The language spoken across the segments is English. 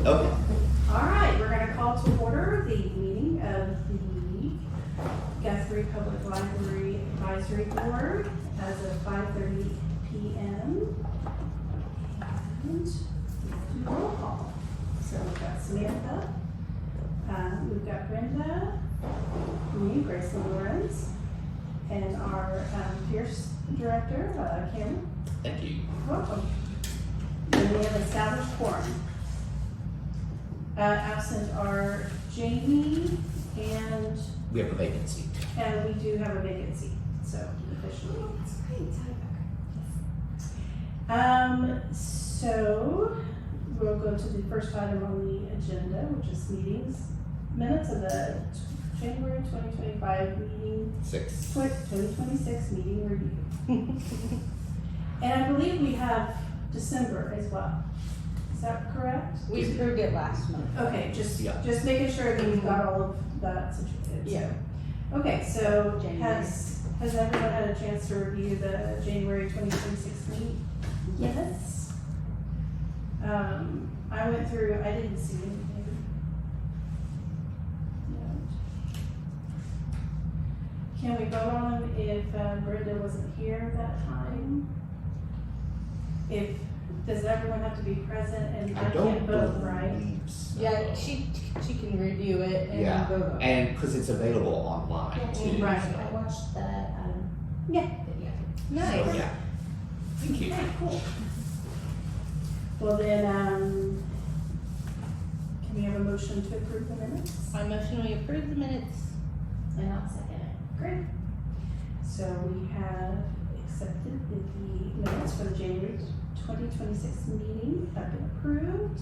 Okay. All right, we're gonna call to order the meeting of the Guthrie Public Library Advisory Board as of 5:30 p.m. And we'll do roll call. So we've got Samantha, we've got Brenda, me, Grace Lawrence, and our Pierce Director, Kim. Thank you. Welcome. And we have established quorum. Absent are Jamie and We have a vacancy. we do have a vacancy, so officially. So we'll go to the first item on the agenda, which is minutes of the January 2025 meeting, 2026 meeting review. And I believe we have December as well. Is that correct? We approved it last month. Okay, just Yeah. making sure that we've got all of that situated. Yeah. Okay, so January. has everyone had a chance to review the January 2026 meeting? Yes. I went through, I didn't see anything. No. Can we vote on them if Brenda wasn't here that time? Does everyone have to be present and I can't vote, right? believe so. Yeah, she can review it and Yeah, go vote. and because it's available online too. Right. I watched the, Yeah. video. So, Nice. yeah. Thank you. Okay, cool. Well then, can we have a motion to approve the minutes? I motion we approve the minutes. And I'll second it. Great. So we have accepted that the minutes for the January 2026 meeting have been approved.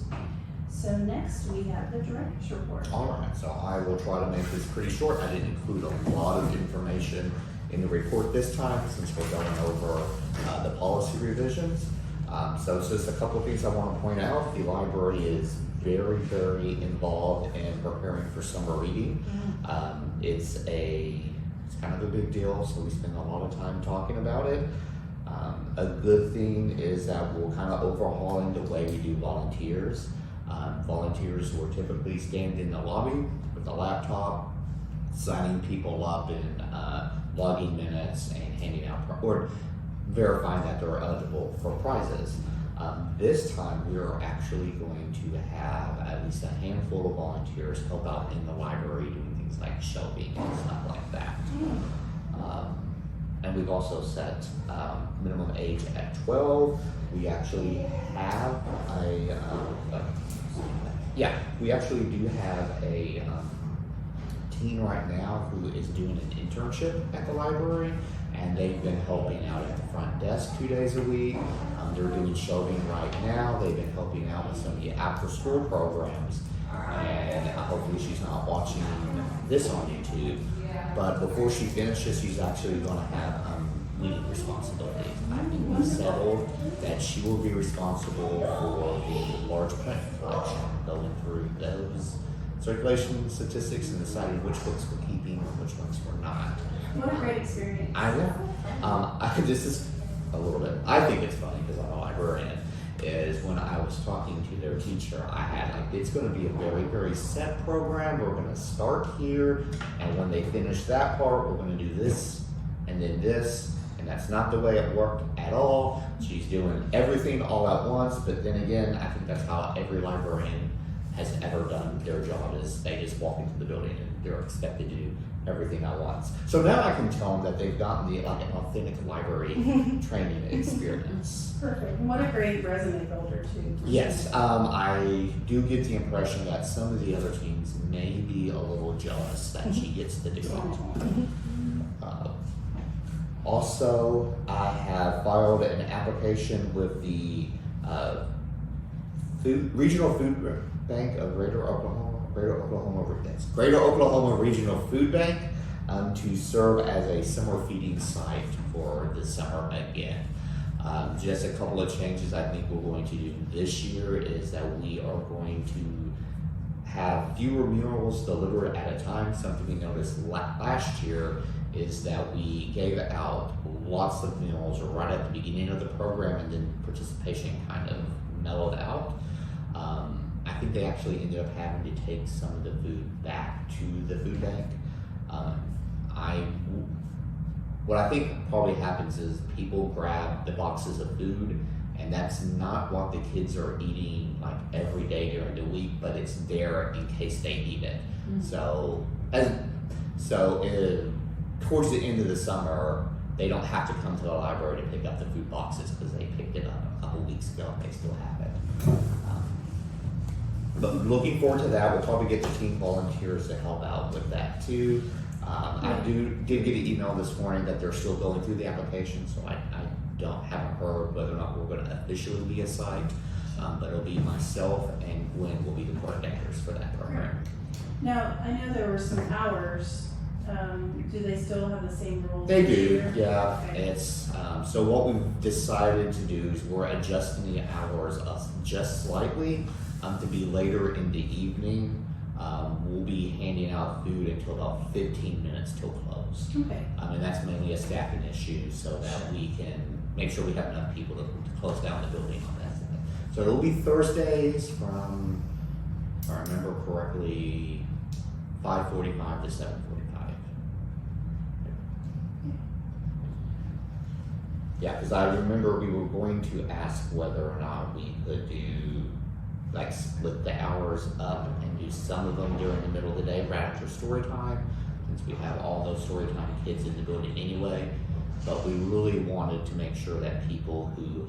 So next we have the director's report. All right, so I will try to make this pretty short. I didn't include a lot of information in the report this time since we're going over the policy revisions. So it's just a couple of things I want to point out. The library is very, very involved in preparing for summer reading. It's kind of a big deal, so we spend a lot of time talking about it. A good thing is that we're kind of overhauling the way we do volunteers. Volunteers who are typically stand in the lobby with a laptop, signing people up and logging minutes and handing out, or verifying that they're eligible for prizes. This time we are actually going to have at least a handful of volunteers help out in the library doing things like shelving and stuff like that. And we've also set minimum age at 12. We actually have we actually do have a teen right now who is doing an internship at the library, and they've been helping out at the front desk 2 days a week. They're doing shelving right now. They've been helping out with some of the after school programs, and hopefully she's not watching this on YouTube. But before she finishes, she's actually going to have leading responsibilities. I think we settled that she will be responsible for the large print collection, going through those circulation statistics and deciding which books we're keeping and which ones we're not. What a great experience. I know. This is a little bit, I think it's funny because I'm a librarian, is when I was talking to their teacher, I had it's going to be a very, very set program. We're going to start here, and when they finish that part, we're going to do this, and then this, and that's not the way it worked at all. She's doing everything all at once, but then again, I think that's how every librarian has ever done their job, is they just walk into the building and they're expected to do everything at once. So now I can tell them that they've gotten the an authentic library training experience. Perfect. And what a great resume builder too. Yes, I do get the impression that some of the other teams may be a little jealous that she gets to do it. Also, I have filed an application with the Regional Food Bank of Greater Oklahoma Regional Food Bank to serve as a summer feeding site for the summer again. Just a couple of changes I think we're going to do this year is that we are going to have fewer meals delivered at a time. Something we noticed last year is that we gave out lots of meals right at the beginning of the program, and then participation kind of mellowed out. I think they actually ended up having to take some of the food back to the food bank. What I think probably happens is people grab the boxes of food, and that's not what the kids are eating like every day during the week, but it's there in case they need it. So towards the end of the summer, they don't have to come to the library to pick up the food boxes because they picked it up a couple weeks ago and they still have it. But looking forward to that. We'll probably get the team volunteers to help out with that too. I did get an email this morning that they're still going through the application, so I haven't heard whether or not we're going to officially be a site, but it'll be myself and Gwen will be the coordinators for that program. Now, I know there were some hours. Do they still have the same rules? They this do, year? yeah. Okay. It's so what we've decided to do is we're adjusting the hours up just slightly to be later in the evening. We'll be handing out food until about 15 minutes till close. Okay. And that's mainly a staffing issue so that we can make sure we have enough people to close down the building on that. So it'll be Thursdays from, if I remember correctly, 5:45 to 7:45. Yeah, because I remember we were going to ask whether or not we could do, like, split the hours up and do some of them during the middle of the day right after story time, since we have all those story time kids in the building anyway. But we really wanted to make sure that people who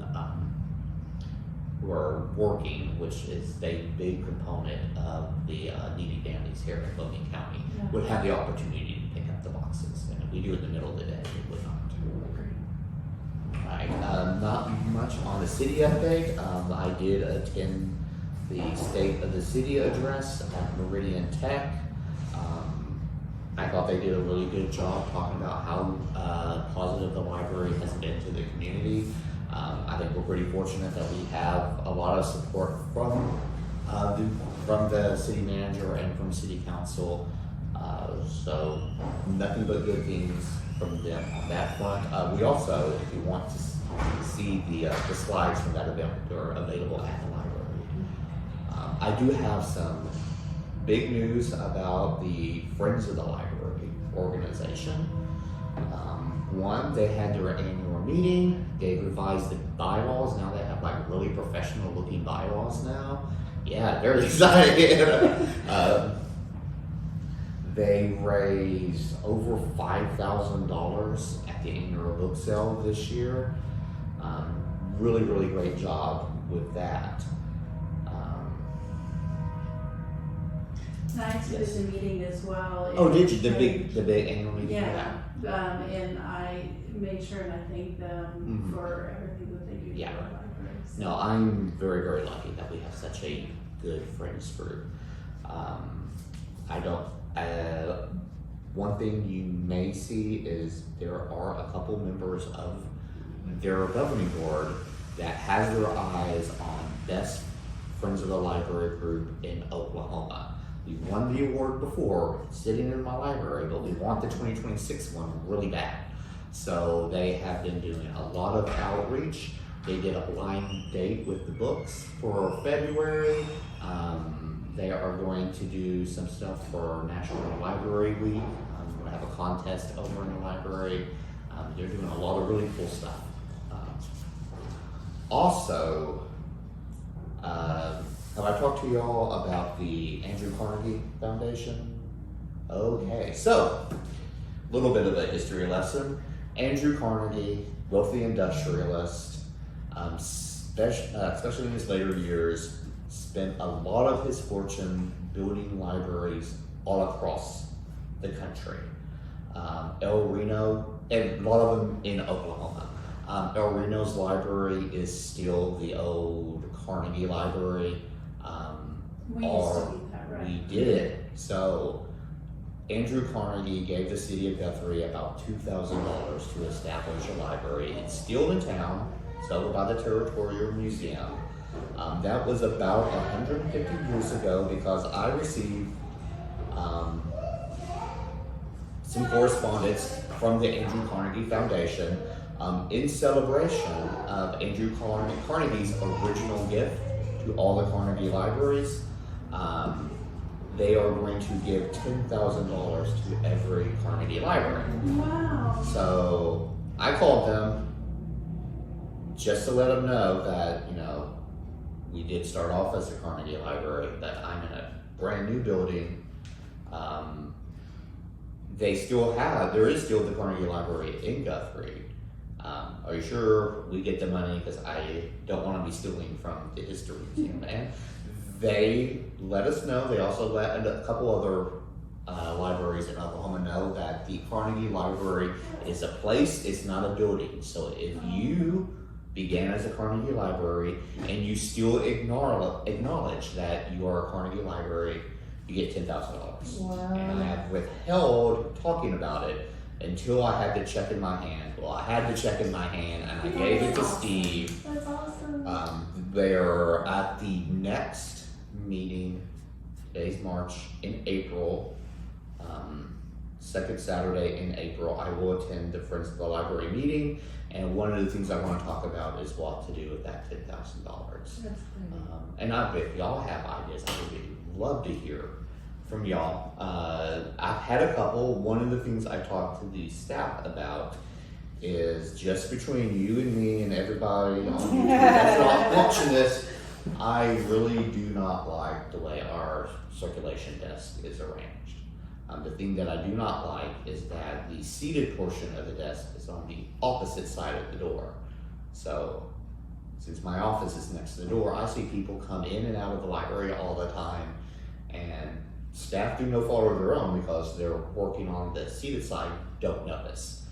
were working, which is a big component of the needy families here in Logan County, would have the opportunity to pick up the boxes. And if we do it in the middle of the day, it would not. Right, not much on the city update. I did attend the State of the City address at Meridian Tech. I thought they did a really good job talking about how positive the library has been to the community. I think we're pretty fortunate that we have a lot of support from the city manager and from city council. So nothing but good things from them on that front. We also, if you want to see the slides from that event, they're available at the library. I do have some big news about the Friends of the Library organization. One, they had their annual meeting. They revised the bylaws. Now they have like really professional looking bylaws now. Yeah, very excited. They raised over $5,000 at the annual book sale this year. Really, really great job with that. I attended Yes. the meeting as well. Oh, and did you? The they- big annual meeting? Yeah, and I made sure and I thanked them Mhm. for everything that they do for Yeah. our libraries. No, I'm very, very lucky that we have such a good friends group. One thing you may see is there are a couple members of their governing board that has their eyes on best Friends of the Library group in Oklahoma. We won the award before, sitting in my library, but we want the 2026 one really bad. So they have been doing a lot of outreach. They did a blind date with the books for February. They are going to do some stuff for National Library Week. We're gonna have a contest over in the library. They're doing a lot of really cool stuff. Also, have I talked to y'all about the Andrew Carnegie Foundation? Okay, so a little bit of a history lesson. Andrew Carnegie, wealthy industrialist, especially in his later years, spent a lot of his fortune building libraries all across the country. El Reno, and a lot of them in Oklahoma. El Reno's library is still the old Carnegie Library. We used to do that, right? We did. So Andrew Carnegie gave the city of Guthrie about $2,000 to establish a library. It's still in town, it's over by the Territorial Museum. That was about 150 years ago because I received some correspondence from the Andrew Carnegie Foundation in celebration of Andrew Carnegie's original gift to all the Carnegie libraries. they are going to give $10,000 to every Carnegie library. Wow. So I called them just to let them know that, we did start off as a Carnegie library, that I'm in a brand new building. There is still the Carnegie Library in Guthrie. Are you sure we get the money? Because I don't want to be stealing from the history museum. And they let us know. They also let a couple other libraries in Oklahoma know that the Carnegie Library is a place, it's not a building. So if you began as a Carnegie Library and you still acknowledge that you are a Carnegie Library, you get $10,000. Wow. And I have withheld talking about it until I had the check in my hand. Well, I had the check in my hand and I gave it to Steve. That's awesome. They're at the next meeting, today's March, in April, second Saturday in April. I will attend the Friends of the Library meeting, and one of the things I want to talk about is what to do with that $10,000. That's great. And if y'all have ideas, I would love to hear from y'all. I've had a couple. One of the things I talked to the staff about is just between you and me and everybody on YouTube that's not watching this, I really do not like the way our circulation desk is arranged. The thing that I do not like is that the seated portion of the desk is on the opposite side of the door. So, since my office is next to the door, I see people come in and out of the library all the time, and staff through no fault of their own because they're working on the seated side don't notice.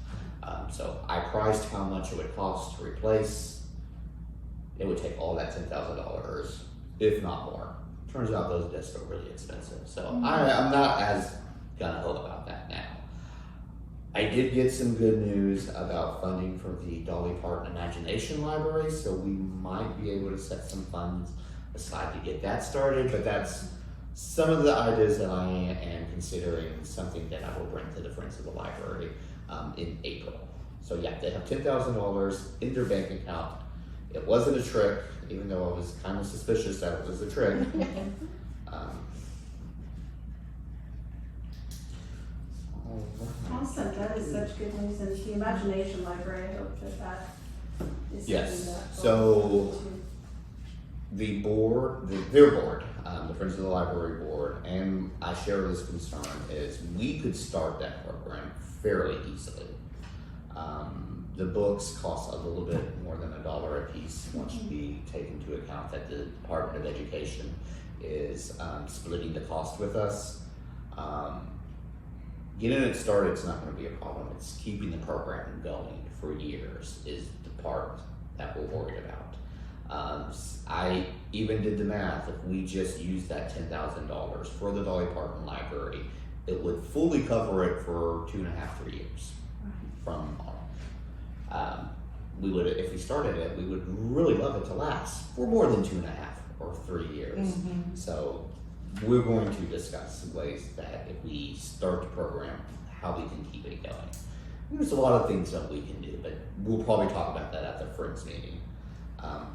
So I priced how much it would cost to replace. It would take all that $10,000, if not more. Turns out those desks are really expensive. So I'm not as gung-ho about that now. I did get some good news about funding for the Dolly Parton Imagination Library, so we might be able to set some funds aside to get that started, but that's some of the ideas that I am considering, something that I will bring to the Friends of the Library in April. So yeah, they have $10,000 in their bank account. It wasn't a trick, even though I was kind of suspicious that it was a trick. Awesome, that is such good news, and the Imagination Library, I hope that is Yes. something that. So the board, their board, the Friends of the Library board, and I share this concern, is we could start that program fairly easily. The books cost a little bit more than $1 a piece once we take into account that the Department of Education is splitting the cost with us. Getting it started is not going to be a problem. It's keeping the program going for years is the part that we're worried about. I even did the math. If we just use that $10,000 for the Dolly Parton Library, it would fully cover it for 2.5, 3 years from on. We would, if we started it, we would really love it to last for more than 2.5 or 3 years. So we're going to discuss ways that if we start the program, how we can keep it going. There's a lot of things that we can do, but we'll probably talk about that at the Friends meeting.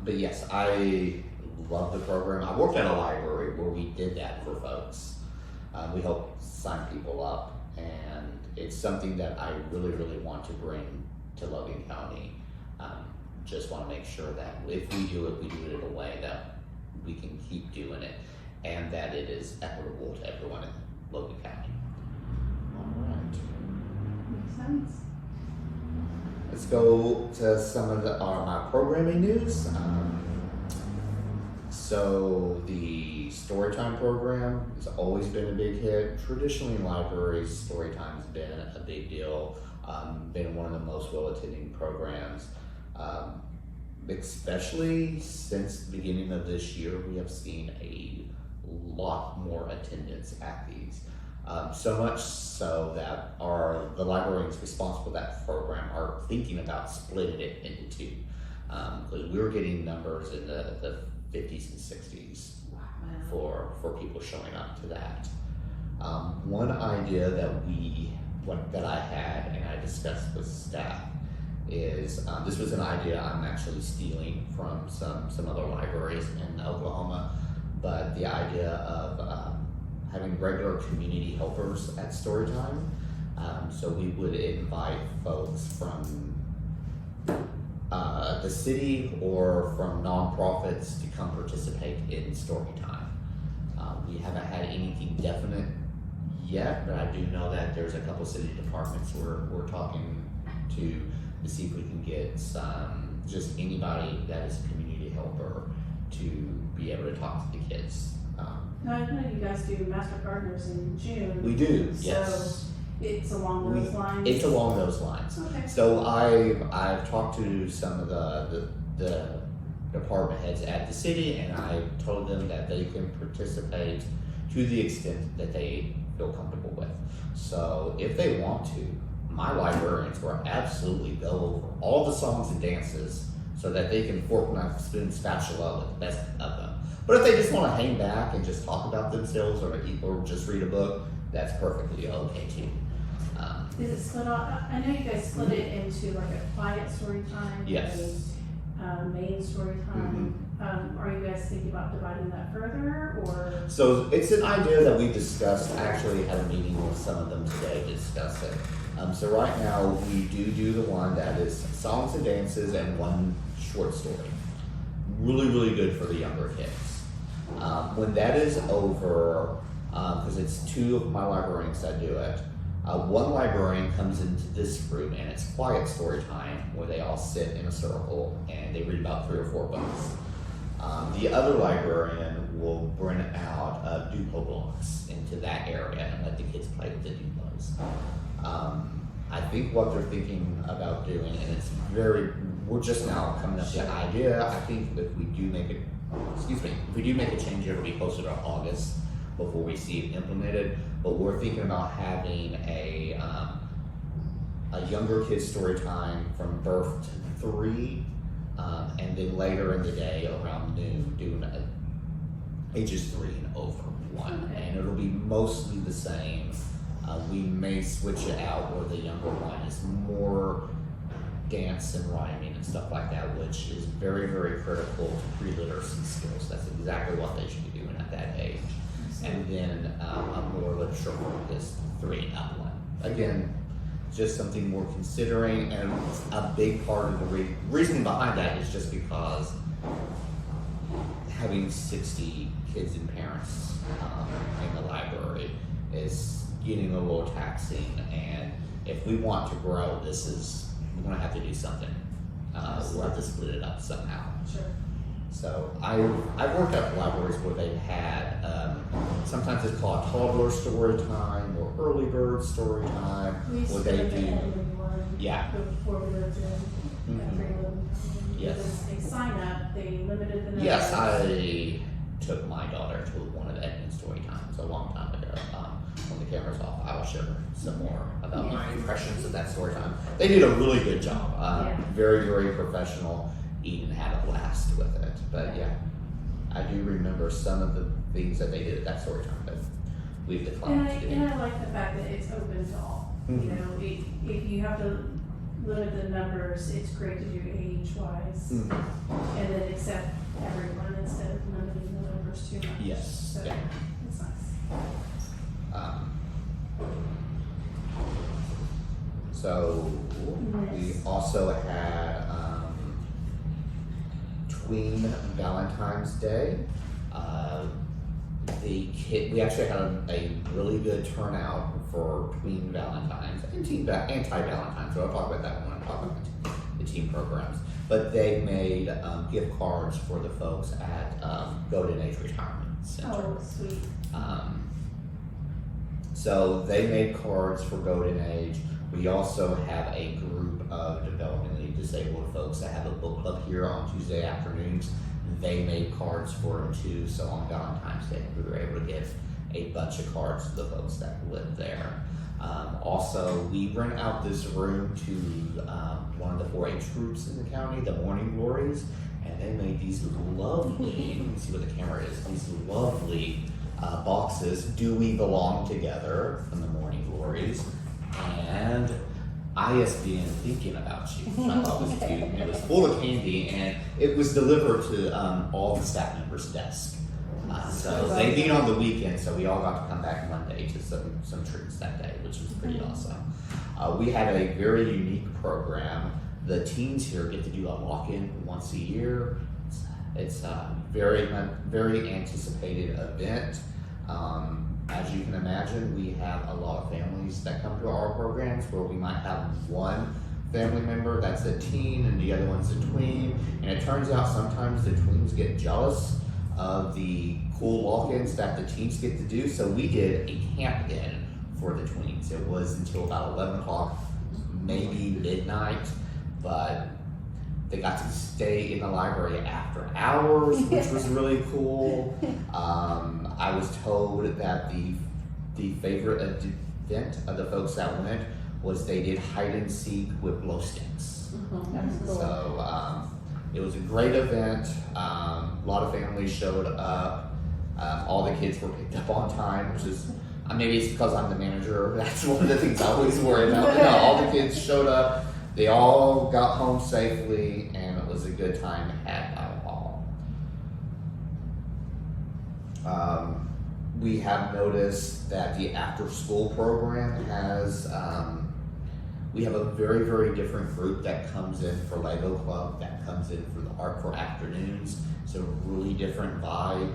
But yes, I love the program. I worked at a library where we did that for folks. We helped sign people up, and it's something that I really, really want to bring to Logan County. Just want to make sure that if we do it in a way that we can keep doing it, and that it is equitable to everyone in Logan County. All right. Makes sense. Let's go to some of my programming news. So the Storytime program has always been a big hit. Traditionally in libraries, Storytime's been a big deal. Been one of the most well-attended programs. Especially since the beginning of this year, we have seen a lot more attendance at these. So much so that the librarians responsible for that program are thinking about splitting it into two. Because we were getting numbers in the 50s and 60s for people showing up to that. One idea that I had and I discussed with staff is, this was an idea I'm actually stealing from some other libraries in Oklahoma, but the idea of having regular community helpers at story time. So we would invite folks from the city or from nonprofits to come participate in story time. We haven't had anything definite yet, but I do know that there's a couple city departments we're talking to see if we can get some, just anybody that is a community helper to be able to talk to the kids. Now, I know you guys do Master Gardeners in June. We do, So yes. it's along those lines? It's along those lines. Okay. So I've talked to some of the department heads at the city, and I told them that they can participate to the extent that they feel comfortable with. So if they want to, my librarians will absolutely go over all the songs and dances so that they can fork, knife, spoon, spatula with the best of them. But if they just want to hang back and just talk about themselves or just read a book, that's perfectly okay too. Is it split off? I know you guys split it into like a quiet story time. Yes. A main story time. Are you guys thinking about dividing that further, or? So it's an idea that we discussed. I actually had a meeting with some of them today to discuss it. So right now we do the one that is songs and dances and one short story. Really, really good for the younger kids. When that is over, because it's two of my librarians that do it, one librarian comes into this room and it's quiet story time where they all sit in a circle and they read about 3 or 4 books. The other librarian will bring out Duplo blocks into that area and let the kids play with the Duplos. I think what they're thinking about doing, and we're just now coming up with the idea. I think if we do make it, if we do make a change, it'll be closer to August before we see it implemented. But we're thinking about having a younger kid story time from birth to 3, and then later in the day around noon doing ages 3 and over 1, and it'll be mostly the same. We may switch it out where the younger one is more dance and rhyming and stuff like that, which is very, very critical to pre-literacy skills. That's exactly what they should be doing at that age. And then a more literature focused 3 and up one. Again, just something we're considering, and a big part of the reasoning behind that is just because having 60 kids and parents in the library is getting a little taxing, and if we want to grow, we're gonna have to do something. We'll have to split it up somehow. Sure. So I've worked at libraries where they've had, sometimes it's called toddler story time or early bird story time, We used where to they live in do, one yeah. before we lived in Mhm. Greenwood. Yes. Because they sign up, they limited the number. Yes, I took my daughter to one of Edmund's story times a long time ago. When the camera's off, I will share some more about my impressions of that story time. They did a really good job. Yeah. Very, very professional. Eden had a blast with it. But yeah, I do remember some of the things that they did at that story time, but we've declined to do. And I like the fact that it's open to all. Mhm. You know, if you have to limit the numbers, it's great to do age-wise. Mhm. And then accept everyone instead of limiting the numbers too much. Yes, So, yeah. it's nice. So we Yes. also had Tween Valentine's Day. We actually had a really good turnout for Tween Valentine's and anti-Valentine's. So I'll talk about that when I talk about the team programs. But they made gift cards for the folks at Golden Age Retirement Center. Oh, sweet. So they made cards for Golden Age. We also have a group of developmentally disabled folks that have a book club here on Tuesday afternoons. They made cards for them too. So on Valentine's Day, we were able to give a bunch of cards to the folks that live there. Also, we rent out this room to one of the 4-H groups in the county, the Morning Glories, and they made these lovely, let me see what the camera is, these lovely boxes, Do We Belong Together, from the Morning Glories, and ISBN Thinking About You, which I thought was cute. It was full of candy, and it was delivered to all the staff members' desks. So they meet on the weekend, so we all got to come back Monday to some treats that day, which was pretty awesome. We had a very unique program. The teens here get to do a lock-in once a year. It's a very anticipated event. As you can imagine, we have a lot of families that come to our programs where we might have one family member that's a teen and the other one's a tween. And it turns out sometimes the tweens get jealous of the cool walk-ins that the teens get to do. So we did a camp-in for the tweens. It was until about 11 o'clock, maybe midnight, but they got to stay in the library after hours, which was really cool. I was told that the favorite event of the folks that went was they did hide and seek with glow sticks. That's cool. So it was a great event. A lot of families showed up. All the kids were picked up on time, which is maybe it's because I'm the manager. That's one of the things I always worry about. But no, all the kids showed up. They all got home safely, and it was a good time had by all. We have noticed that the after-school program has, we have a very, very different group that comes in for Lego Club, that comes in for the Art for Afternoons. So really different vibe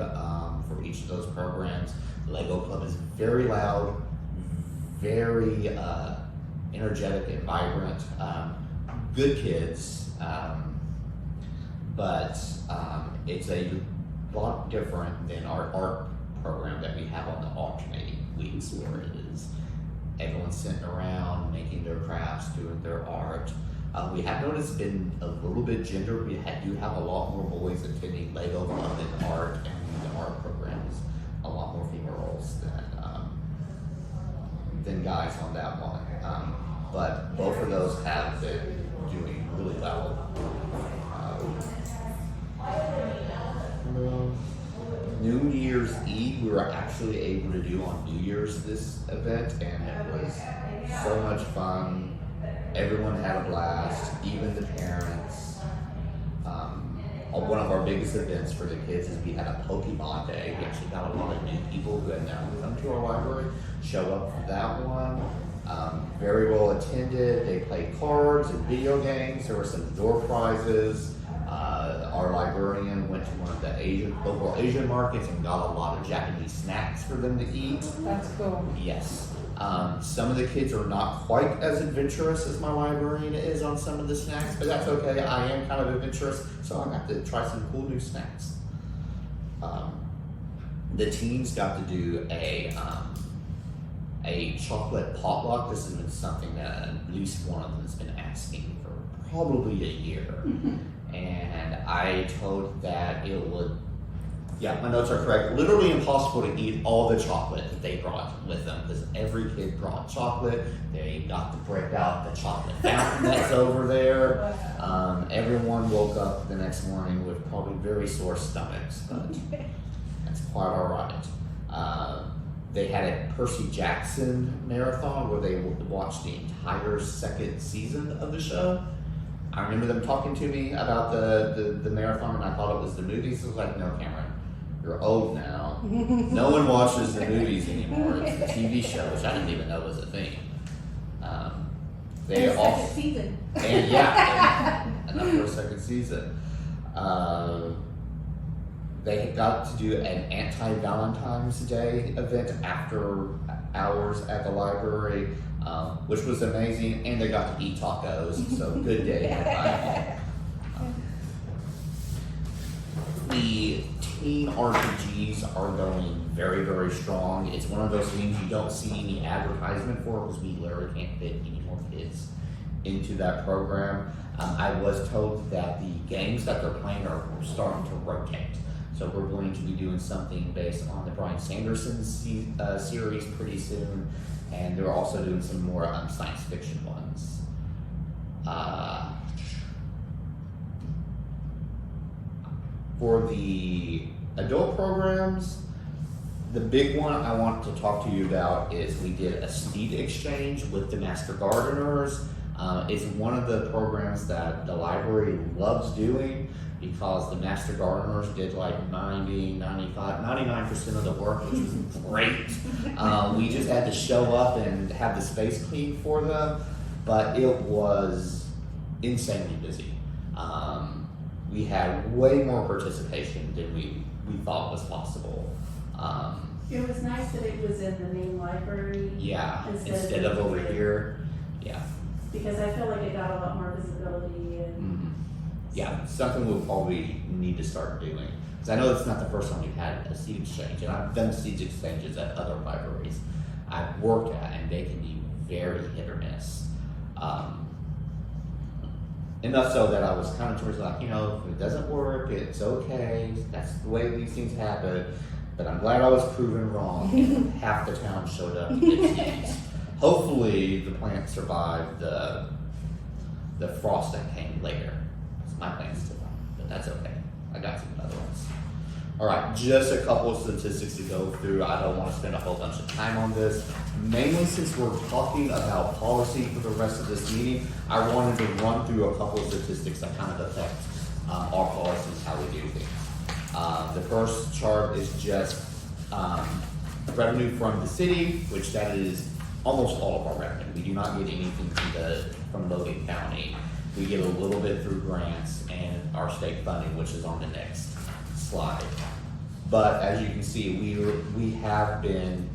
for each of those programs. Lego Club is very loud, very energetic and vibrant, good kids, but it's a lot different than our art program that we have on the alternating weeks, where it is everyone's sitting around making their crafts, doing their art. We have noticed it's been a little bit gendered. We do have a lot more boys attending Lego Club and art, and the art programs, a lot more female roles than guys on that one. But both of those have been doing really well. New Year's Eve, we were actually able to do on New Year's this event, and it was so much fun. Everyone had a blast, even the parents. One of our biggest events for the kids is we had a Pokemon Day. We actually got a lot of new people who had never come to our library show up for that one. Very well attended. They played cards and video games. There were some door prizes. Our librarian went to one of the local Asian markets and got a lot of Japanese snacks for them to eat. That's cool. Yes. Some of the kids are not quite as adventurous as my librarian is on some of the snacks, but that's okay. I am kind of adventurous, so I got to try some cool new snacks. The teens got to do a chocolate potluck. This has been something that at least one of them has been asking for probably a year. And I told that it would, yeah, my notes are correct, literally impossible to eat all the chocolate that they brought with them, because every kid brought chocolate. They got to break out the chocolate fountain that's over there. Everyone woke up the next morning with probably very sore stomachs, but that's quite all right. They had a Percy Jackson marathon where they watched the entire second season of the show. I remember them talking to me about the marathon, and I thought it was the movies. I was like, no, Cameron, you're old now. No one watches the movies anymore. It's the TV show, which I didn't even know was a thing. They all second season. and yeah, and enough for a second season. They got to do an anti-Valentine's Day event after hours at the library, which was amazing, and they got to eat tacos, so good day. The teen RPGs are going very, very strong. It's one of those things you don't see any advertisement for, because we literally can't fit any more kids into that program. I was told that the games that they're playing are starting to rotate. So we're going to be doing something based on the Brian Sanderson series pretty soon, and they're also doing some more science fiction ones. For the adult programs, the big one I want to talk to you about is we did a seed exchange with the Master Gardeners. It's one of the programs that the library loves doing. because the master gardeners did like 90, 95, 99% of the work, which was great. We just had to show up and have the space cleaned for them, but it was insanely busy. We had way more participation than we thought was possible. It was nice that it was in the main library. Yeah, Instead instead of of over here. here. Yeah. Because I feel like it got a lot more visibility and. Mhm. Yeah, something we'll probably need to start doing. Because I know it's not the first time we've had a seed exchange, and I've done seed exchanges at other libraries I've worked at, and they can be very hit or miss. Enough so that I was kind of towards like, if it doesn't work, it's okay. That's the way these things happen. But I'm glad I was proven wrong. And half the town showed up to get seeds. Hopefully, the plant survived the frost that came later. My plans to run, but that's okay. I got some other ones. All right, just a couple of statistics to go through. I don't want to spend a whole bunch of time on this. Mainly since we're talking about policy for the rest of this meeting, I wanted to run through a couple of statistics that kind of affect our policies, how we do things. The first chart is just revenue from the city, which that is almost all of our revenue. We do not get anything from Logan County. We get a little bit through grants and our state funding, which is on the next slide. But as you can see, we have been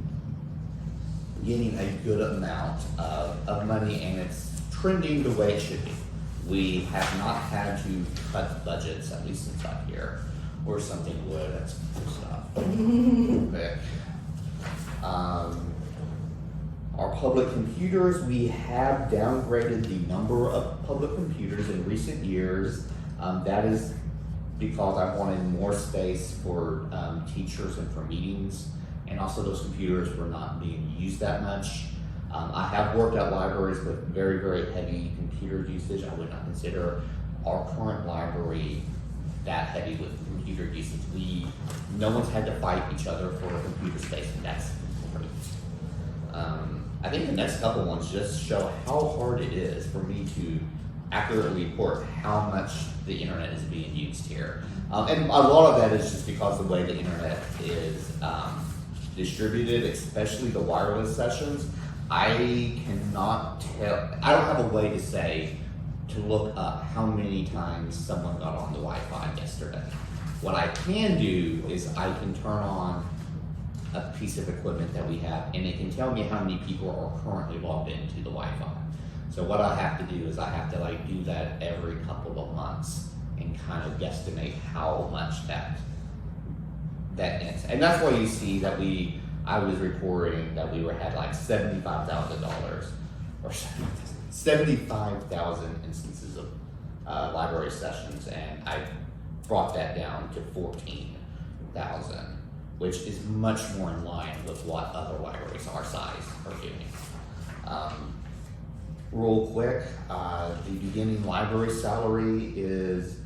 getting a good amount of money, and it's trending the way it should be. We have not had to cut budgets, at least since I'm here, or something would. That's good stuff. Okay. Our public computers, we have downgraded the number of public computers in recent years. That is because I wanted more space for teachers and for meetings, and also those computers were not being used that much. I have worked at libraries with very, very heavy computer usage. I would not consider our current library that heavy with computer usage. No one's had to fight each other for a computer space, and that's great. I think the next couple ones just show how hard it is for me to accurately report how much the internet is being used here. And a lot of that is just because the way the internet is distributed, especially the wireless sessions. I cannot tell, I don't have a way to say, to look up how many times someone got on the Wi-Fi yesterday. What I can do is I can turn on a piece of equipment that we have, and it can tell me how many people are currently logged into the Wi-Fi. So what I have to do is I have to do that every couple of months and kind of guesstimate how much that is. And that's why you see that I was reporting that we had like $75,000 or 75,000 instances of library sessions, and I brought that down to 14,000, which is much more in line with what other libraries our size are doing. Real quick, the beginning library salary is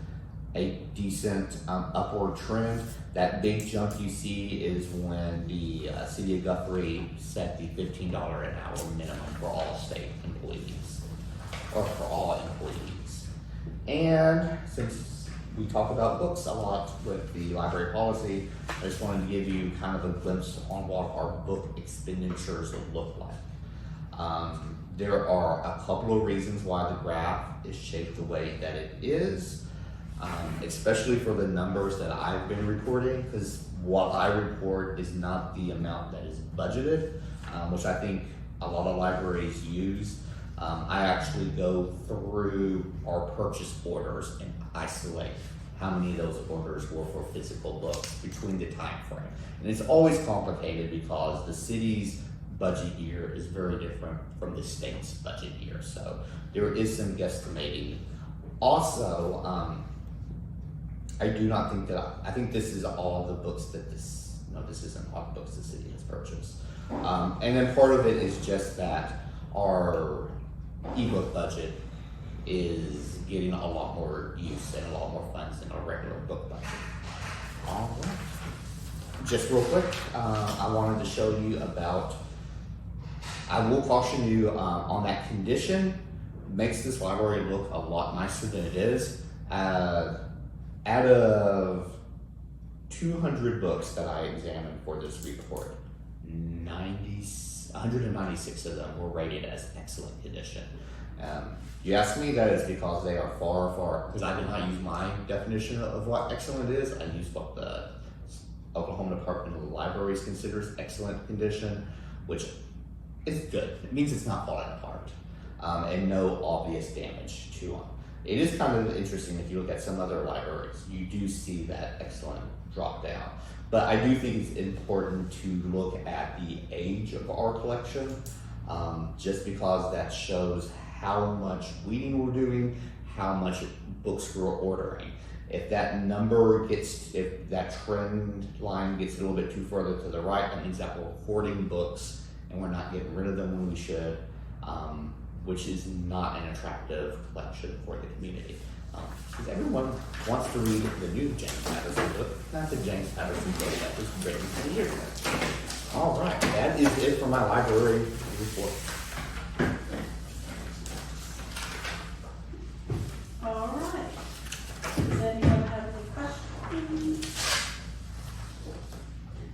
a decent upward trend. That big jump you see is when the city of Guthrie set the $15 an hour minimum for all state employees, or for all employees. And since we talk about books a lot with the library policy, I just wanted to give you kind of a glimpse on what our book expenditures look like. There are a couple of reasons why the graph is shaped the way that it is, especially for the numbers that I've been reporting, because what I report is not the amount that is budgeted, which I think a lot of libraries use. I actually go through our purchase orders and isolate how many of those orders were for physical books between the time frame. And it's always complicated because the city's budget year is very different from the state's budget year. So there is some guesstimating. Also, I do not think I think this is all the books that this isn't all the books the city has purchased. And then part of it is just that our ebook budget is getting a lot more use and a lot more funds than our regular book budget. All right. Just real quick, I wanted to show you about, I will caution you on that condition makes this library look a lot nicer than it is. out of 200 books that I examined for this report, 196 of them were rated as excellent condition. You ask me, that is because they are far, because I did not use my definition of what excellent is. I used what the Oklahoma Department of the Libraries considers excellent condition, which is good. It means it's not falling apart, and no obvious damage to them. It is kind of interesting if you look at some other libraries, you do see that excellent drop down. But I do think it's important to look at the age of our collection, just because that shows how much weeding we're doing, how much books we're ordering. If that if that trend line gets a little bit too further to the right, that means that we're hoarding books and we're not getting rid of them when we should, which is not an attractive collection for the community. Because everyone wants to read the new James Patterson book, not the James Patterson book that was written 10 years ago. All right, that is it for my library report. All right. Does anyone have any questions?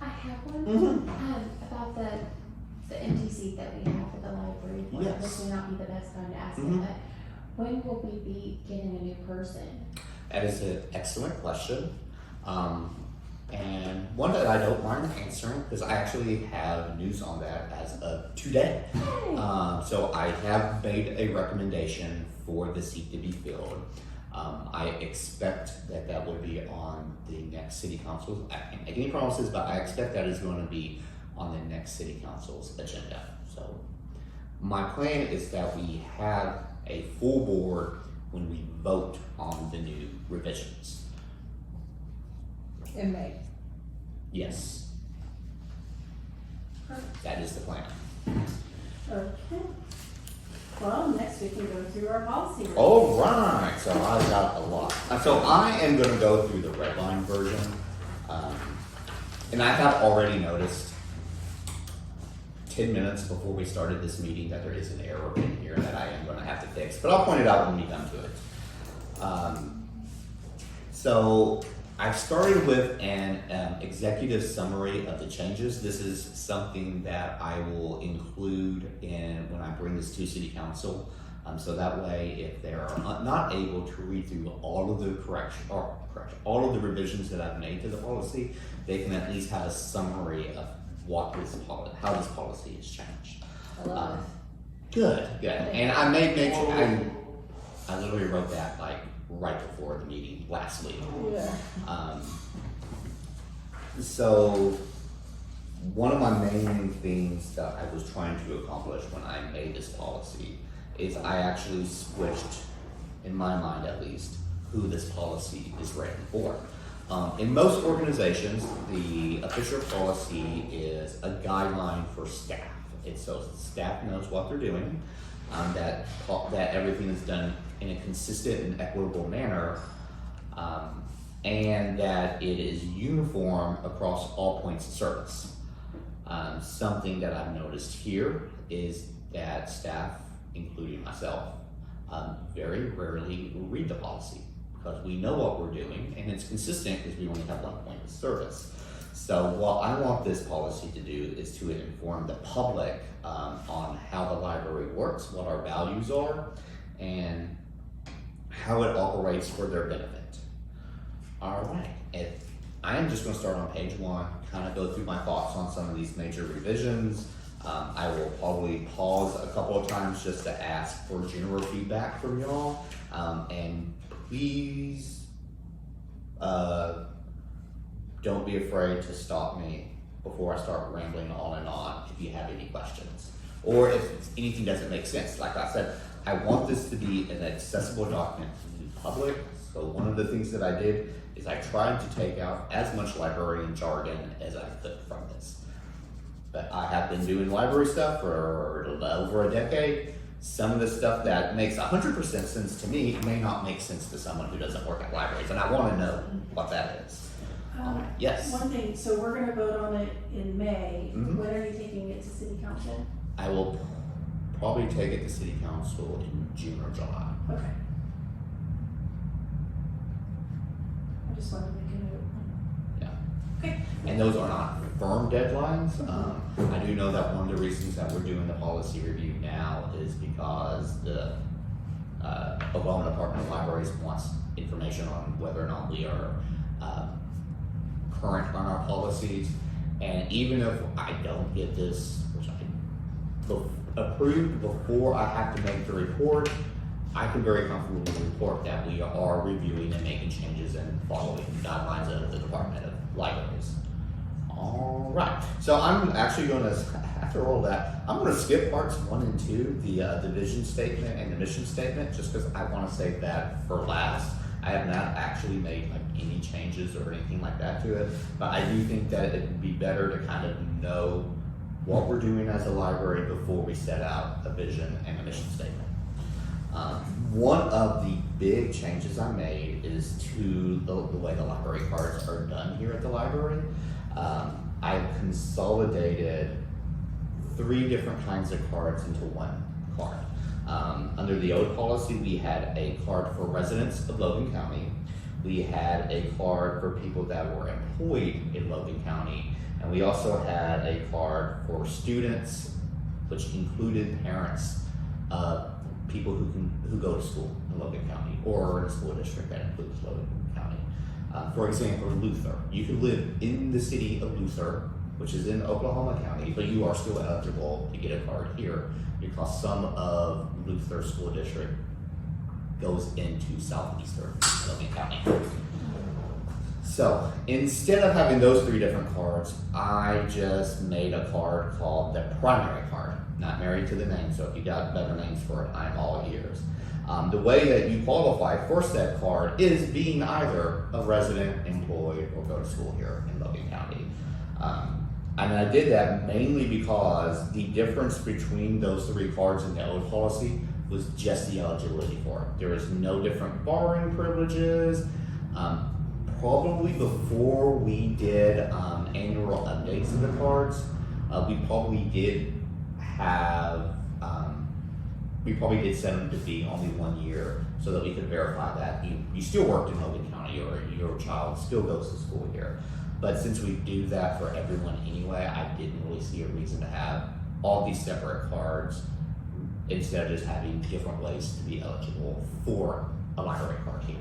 I have one. Mhm. About the empty seat that we have for the library. Yes. This may not be the best time to ask Mhm. it, but when will we be getting a new person? That is an excellent question. And one that I don't mind answering, because I actually have news on that as of today. Hey. So I have made a recommendation for the seat to be filled. I expect that would be on the next city council. I can't make any promises, but I expect that is going to be on the next city council's agenda. So my plan is that we have a full board when we vote on the new revisions. In May. Yes, Perfect. that is the plan. Okay. Well, next we can go through our policy. review. All right, so I got a lot. So I am going to go through the red line version, and I have already noticed 10 minutes before we started this meeting that there is an error in here that I am going to have to fix, but I'll point it out when we come to it. So I've started with an executive summary of the changes. This is something that I will include when I bring this to City Council. So that way, if they're not able to read through all of the all of the revisions that I've made to the policy, they can at least have a summary of how this policy has changed. I love it. Good. And I made mention, I literally wrote that like right before the meeting last week. Yeah. So one of my main things that I was trying to accomplish when I made this policy is I actually switched, in my mind at least, who this policy is written for. In most organizations, the official policy is a guideline for staff. It's so staff knows what they're doing, that everything is done in a consistent and equitable manner, and that it is uniform across all points of service. Something that I've noticed here is that staff, including myself, very rarely read the policy because we know what we're doing and it's consistent because we only have one point of service. So what I want this policy to do is to inform the public on how the library works, what our values are, and how it operates for their benefit. All right, I am just going to start on page 1, kind of go through my thoughts on some of these major revisions. I will probably pause a couple of times just to ask for general feedback from y'all. And please don't be afraid to stop me before I start rambling on and on if you have any questions. Or if anything doesn't make sense. Like I said, I want this to be an accessible document to the public. So one of the things that I did is I tried to take out as much librarian jargon as I could from this. But I have been doing library stuff for over a decade. Some of the stuff that makes 100% sense to me may not make sense to someone who doesn't work at libraries, and I want to know what that is. Yes. One thing, so we're gonna vote on it in May. Mhm. When are you taking it to city council? I will probably take it to city council in June or July. Okay. just wanted to make a note. And those are not firm deadlines. I do know that one of the reasons that we're doing the policy review now is because the Oklahoma Department of Libraries wants information on whether or not we are current on our policies. And even if I don't get this, which approved before I have to make the report, I can very comfortably report that we are reviewing and making changes and following the guidelines of the Department of Libraries. All right, so I'm actually going to, after all that, I'm going to skip parts 1 and 2, the vision statement and the mission statement, just because I want to save that for last. I have not actually made like any changes or anything like that to it, but I do think that it would be better to kind of know what we're doing as a library before we set out a vision and a mission statement. One of the big changes I made is to the way the library cards are done here at the library. I consolidated 3 different kinds of cards into one card. Under the old policy, we had a card for residents of Logan County. We had a card for people that were employed in Logan County. And we also had a card for students, which included parents of people who go to school in Logan County or in a school district that includes Logan County. For example, Luther. You can live in the city of Luther, which is in Oklahoma County, but you are still eligible to get a card here because some of Luther School District goes into southeastern Logan County. So instead of having those 3 different cards, I just made a card called the primary card, not married to the name. So if you got better names for it, I'm all ears. The way that you qualify for said card is being either a resident, employed, or go to school here in Logan County. And I did that mainly because the difference between those 3 cards in the old policy was just the eligibility for it. There is no different borrowing privileges. Probably before we did annual updates of the cards, we probably did set them to be only 1 year so that we could verify that you still worked in Logan County or your child still goes to school here. But since we do that for everyone anyway, I didn't really see a reason to have all these separate cards instead of just having different ways to be eligible for a library card here.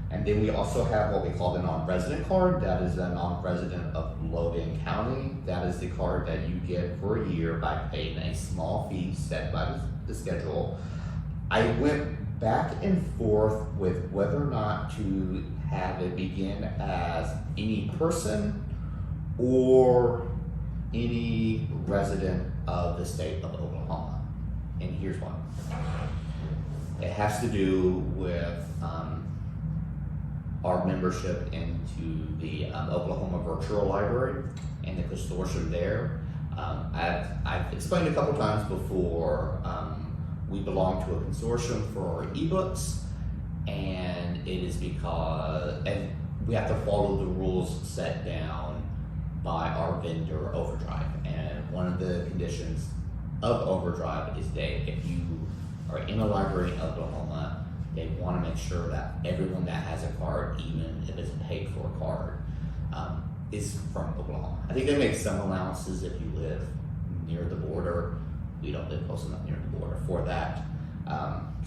And then we also have what we call the non-resident card. That is a non-resident of Logan County. That is the card that you get for a year by paying a small fee set by the schedule. I went back and forth with whether or not to have it begin as any person or any resident of the state of Oklahoma. And here's why. It has to do with our membership into the Oklahoma Virtual Library and the consortium there. I've explained a couple times before, we belong to a consortium for ebooks, and it is because, and we have to follow the rules set down by our vendor Overdrive. And one of the conditions of Overdrive is that if you are in a library in Oklahoma, they want to make sure that everyone that has a card, even if it's a paid for card, is from Oklahoma. I think they make some allowances if you live near the border. We don't live close enough near the border for that.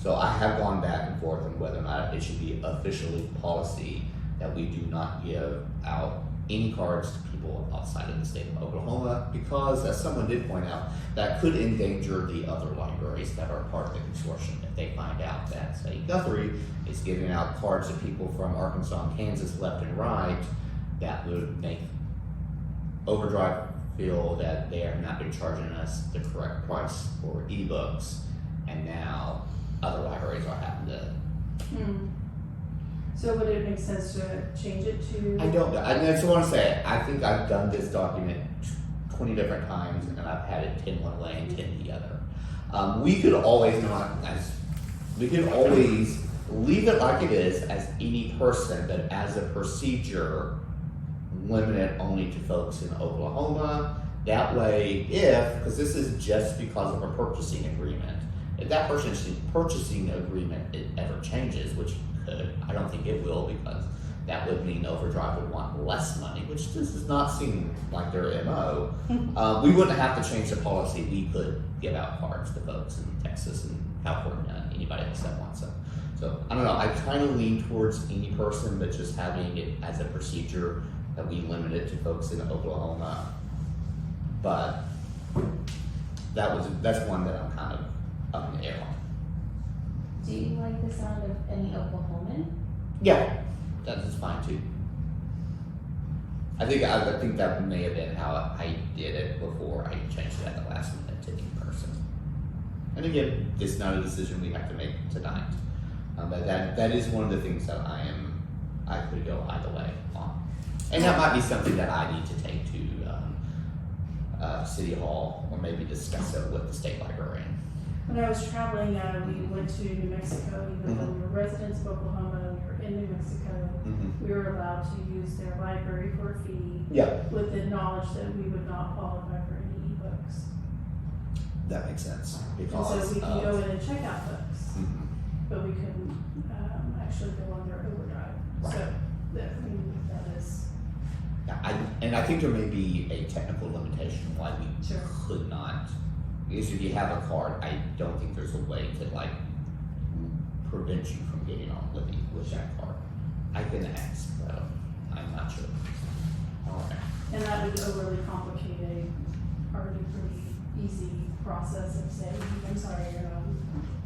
So I have gone back and forth on whether or not it should be officially policy that we do not give out any cards to people outside of the state of Oklahoma, because as someone did point out, that could endanger the other libraries that are part of the consortium. If they find out that, say, Guthrie is giving out cards to people from Arkansas and Kansas left and right, that would make Overdrive feel that they have not been charging us the correct price for ebooks, and now other libraries are having to. So would it make sense to change it to? I don't know. I just want to say, I think I've done this document 20 different times, and I've had it 10 one way and 10 the other. We could always leave it like it is as any person, but as a procedure, limit it only to folks in Oklahoma. That way, because this is just because of a purchasing agreement, if that person's purchasing agreement ever changes, which could. I don't think it will, because that would mean Overdrive would want less money, which this does not seem like their MO. We wouldn't have to change the policy. We could give out cards to folks in Texas and California, anybody else that wants them. So I don't know, I kind of lean towards any person, but just having it as a procedure that we limit it to folks in Oklahoma. But that's one that I'm kind of up in the air on. Do you like the sound of any Oklahoman? Yeah, that's fine too. I think that may have been how I did it before I changed it at the last minute to in person. And again, it's not a decision we have to make tonight. But that is one of the things that I could go either way on. And that might be something that I need to take to City Hall, or maybe discuss it with the state librarian. When I was traveling, we went to New Mexico, even though we were residents of Oklahoma, we were in New Mexico. We were allowed to use their library for a fee, Yeah, with the knowledge that we would not qualify for any ebooks. that makes sense, And because so we can go in and check out books, Mhm. but we couldn't actually go on their Overdrive. Right. So that is, Yeah, I think there may be a technical limitation why we Sure. could not. Because if you have a card, I don't think there's a way to like prevent you from getting on Libby with that card. I can ask, but I'm not sure. All right. and that would overly complicate a already pretty easy process of saying, I'm sorry, you're not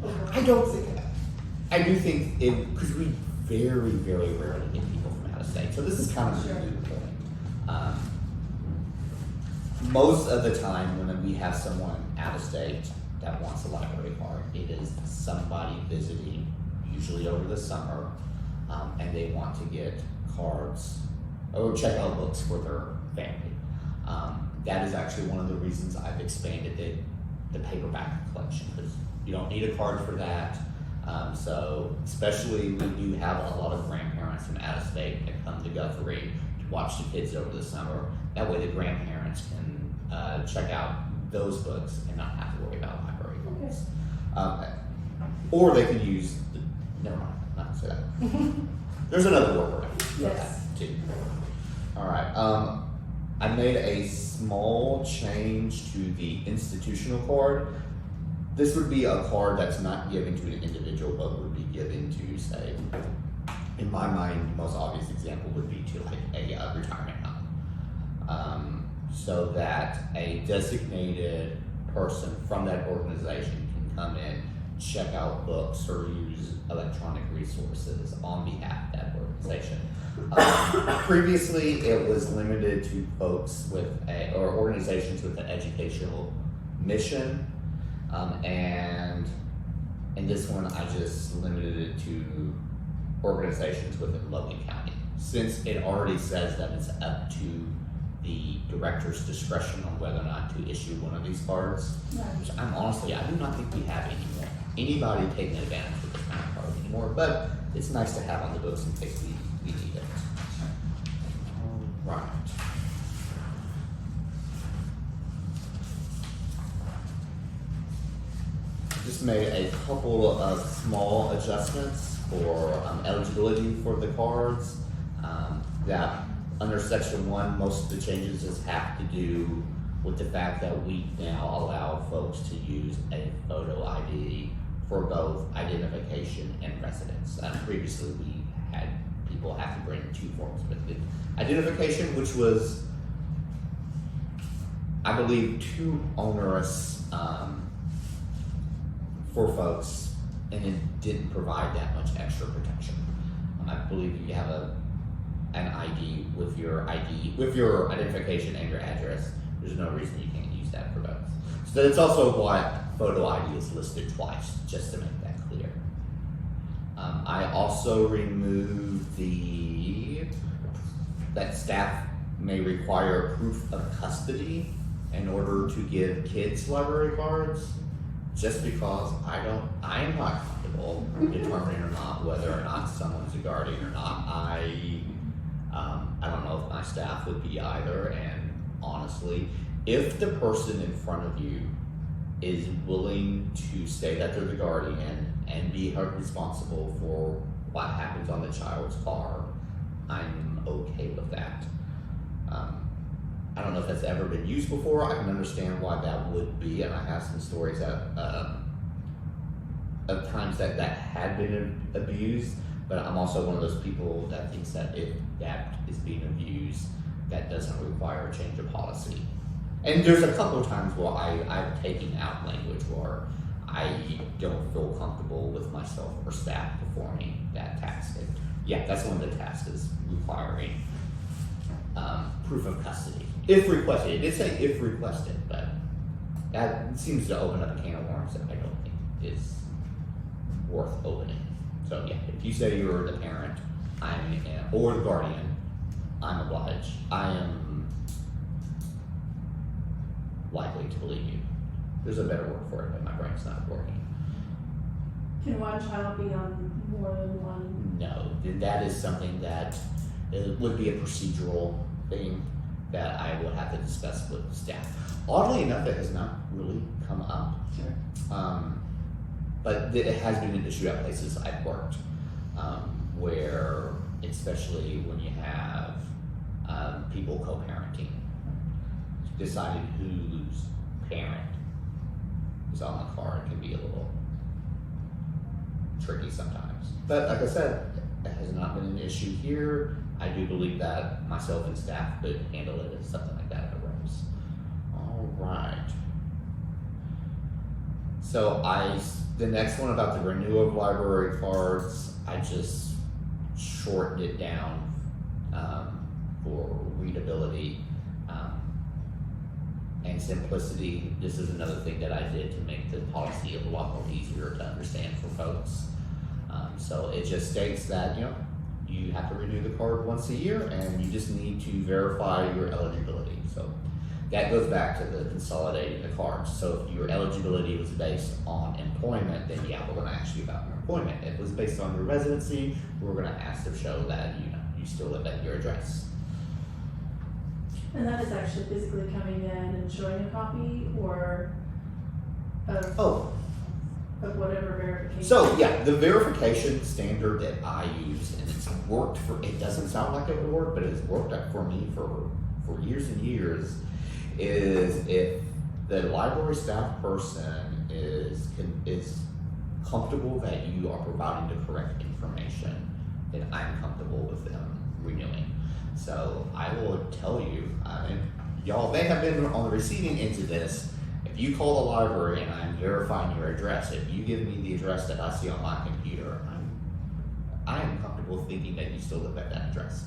over. I do think it, because we very, very rarely get people from out of state, so this is kind of a Sure. moot point. Most of the time when we have someone out of state that wants a library card, it is somebody visiting, usually over the summer, and they want to get cards or check out books for their family. That is actually one of the reasons I've expanded the paperback collection, because you don't need a card for that. So especially we do have a lot of grandparents from out of state that come to Guthrie to watch the kids over the summer. That way the grandparents can check out those books and not have to worry about library cards. Or they could use, never mind, not say that. There's another workaround for Yes. that too. All right, I made a small change to the institutional card. This would be a card that's not given to an individual, but would be given to, say, in my mind, the most obvious example would be to like a retirement home. So that a designated person from that organization can come in, check out books, or use electronic resources on behalf of that organization. Previously, it was limited to folks with or organizations with an educational mission. And in this one, I just limited it to organizations within Logan County. Since it already says that it's up to the director's discretion on whether or not to issue one of these cards, which I do not think we have anybody taking advantage of this kind of card anymore, but it's nice to have on the books in case we need it. All right. Just made a couple of small adjustments for eligibility for the cards. That under section 1, most of the changes just have to do with the fact that we now allow folks to use a photo ID for both identification and residence. Previously, we had people have to bring 2 forms of identification, which was, I believe, too onerous for folks, and it didn't provide that much extra protection. I believe if you have an ID with your identification and your address, there's no reason you can't use that for both. So that's also why photo ID is listed twice, just to make that clear. I also removed that staff may require proof of custody in order to give kids library cards, just because I am not comfortable determining or not whether or not someone's a guardian or not. I don't know if my staff would be either, and honestly, if the person in front of you is willing to say that they're the guardian and be held responsible for what happens on the child's card, I'm okay with that. I don't know if that's ever been used before. I can understand why that would be, and I have some stories that of times that had been abused. But I'm also one of those people that thinks that if that is being abused, that doesn't require a change of policy. And there's a couple of times where I've taken out language where I don't feel comfortable with myself or staff performing that task. And yeah, that's one of the tasks is requiring proof of custody. If requested. It did say if requested, but that seems to open up a can of worms that I don't think is worth opening. So yeah, if you say you're the parent, or the guardian, I'm obliged. I am likely to believe you. There's a better word for it, but my brain's not working. Can one child be on more than one? No, that is something that it would be a procedural thing that I will have to discuss with staff. Oddly enough, it has not really come up. Sure. But it has been an issue at places I've worked, where, especially when you have people co-parenting, deciding whose parent is on the card can be a little tricky sometimes. But like I said, it has not been an issue here. I do believe that myself and staff could handle it if something like that arose. All right. So the next one about the renewal of library cards, I just shortened it down for readability and simplicity. This is another thing that I did to make the policy a lot more easier to understand for folks. So it just states that, you have to renew the card once a year and you just need to verify your eligibility. So that goes back to the consolidating the cards. So if your eligibility was based on employment, then yeah, we're gonna ask you about your employment. If it was based on your residency, we're gonna ask to show that, you still live at your address. And that is actually physically coming in and showing a copy or of whatever verification. So yeah, the verification standard that I use, and it's worked it doesn't sound like it would work, but it's worked for me for years and years, is if the library staff person is comfortable that you are providing the correct information, then I'm comfortable with them renewing. So I will tell you, y'all may have been on the receiving end of this. If you call the library and I'm verifying your address, if you give me the address that I see on my computer, I am comfortable thinking that you still live at that address.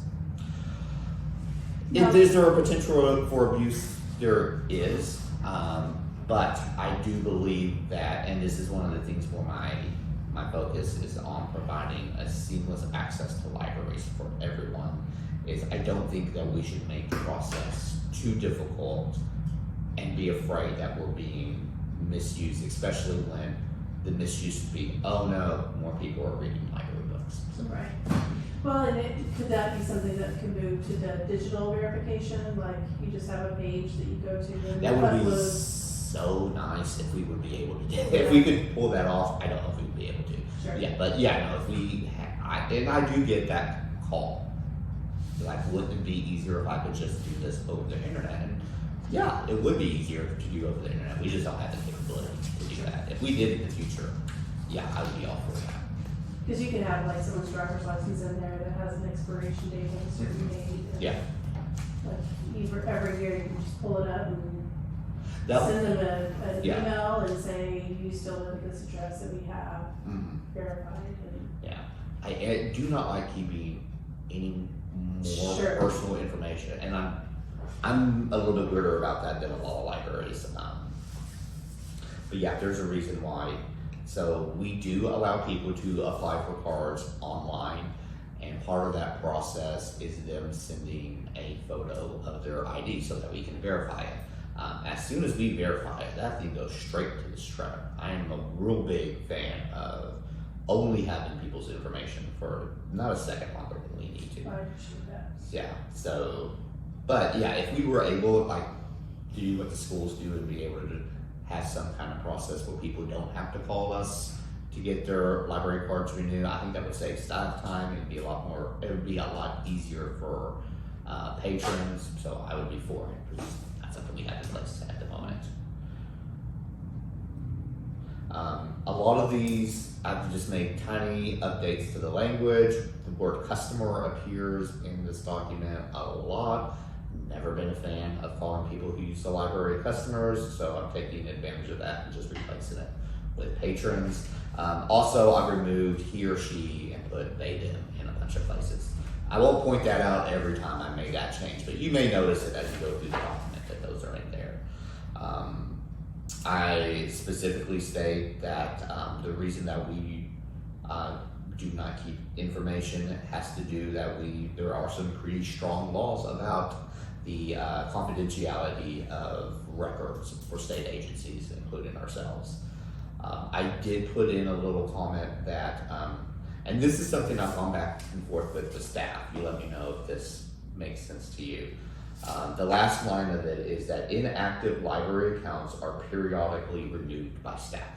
No. Is there a potential for abuse? There is, but I do believe that, and this is one of the things where my focus is on providing a seamless access to libraries for everyone, is I don't think that we should make the process too difficult and be afraid that we're being misused, especially when the misuse would be, oh no, more people are reading library books. So, Right. Well, and could that be something that can move to the digital verification? Like you just have a page that you go to and that would be upload. so nice if we would be able to do it. If we could pull that off, I don't know if we would be able to. Sure. Yeah, but yeah, no, if we, and I do get that call. Like, wouldn't it be easier if I could just do this over the internet? And yeah, it would be easier to do over the internet. We just don't have the capability to do that. If we did in the future, yeah, I would be all for that. Because you could have like someone's driver's license in there that has an expiration date of a certain date. and, Yeah. Like every year you can just pull it up and That, send them an Yeah. email and say, you still live at this address that we have mhm. verified. And Yeah, I do not like keeping any more Sure. personal information, and I'm a little bit weirder about that than a lot of libraries. But yeah, there's a reason why. So we do allow people to apply for cards online, and part of that process is them sending a photo of their ID so that we can verify it. As soon as we verify it, that thing goes straight to the shredder. I am a real big fan of only having people's information for not a second longer than we need to. I appreciate that. Yeah, so, but yeah, if we were able, like, to do what the schools do and be able to have some kind of process where people don't have to call us to get their library cards renewed. I think that would save staff time. It would be a lot easier for patrons. So I would be for it. Because that's something we have in place at the moment. A lot of these, I've just made tiny updates to the language. The word customer appears in this document a lot. Never been a fan of calling people who use the library customers, so I'm taking advantage of that and just replacing it with patrons. Also, I removed he or she and put they, them in a bunch of places. I won't point that out every time I make that change, but you may notice it as you go through the document that those are in there. I specifically state that the reason that we do not keep information has to do that there are some pretty strong laws about the confidentiality of records for state agencies, including ourselves. I did put in a little comment that, and this is something I've gone back and forth with the staff. You let me know if this makes sense to you. The last line of it is that inactive library accounts are periodically renewed by staff.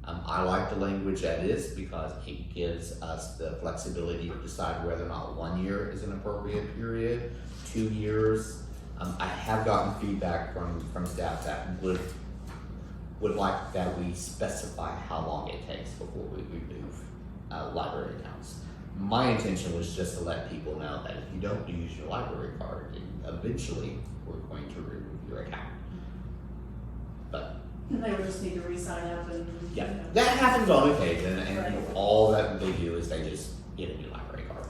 I like the language that is because it gives us the flexibility to decide whether or not 1 year is an appropriate period, 2 years. I have gotten feedback from staff that would like that we specify how long it takes before we remove library accounts. My intention was just to let people know that if you don't use your library card, eventually we're going to remove your account. But They would just need to re-sign up and. yeah, you know. that happens on occasion, and Right. all that they do is they just get a new library card.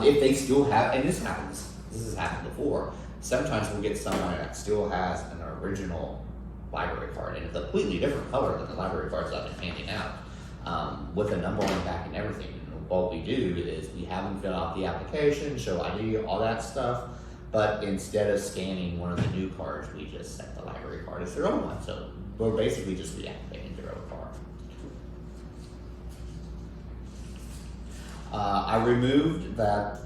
If they still have, and this has happened before, sometimes we'll get someone that still has an original library card in a completely different color than the library cards I've been handing out, with a number on the back and everything. And what we do is we have them fill out the application, show ID, all that stuff, but instead of scanning one of the new cards, we just set the library card as their own one. So we're basically just reactivating their own card. I removed that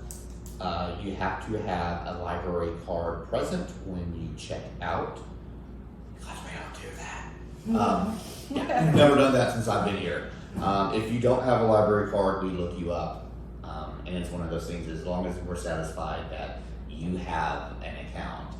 you have to have a library card present when you check out. God, we don't do that. Yeah, I've never done that since I've been here. If you don't have a library card, we look you up. And it's one of those things, as long as we're satisfied that you have an account.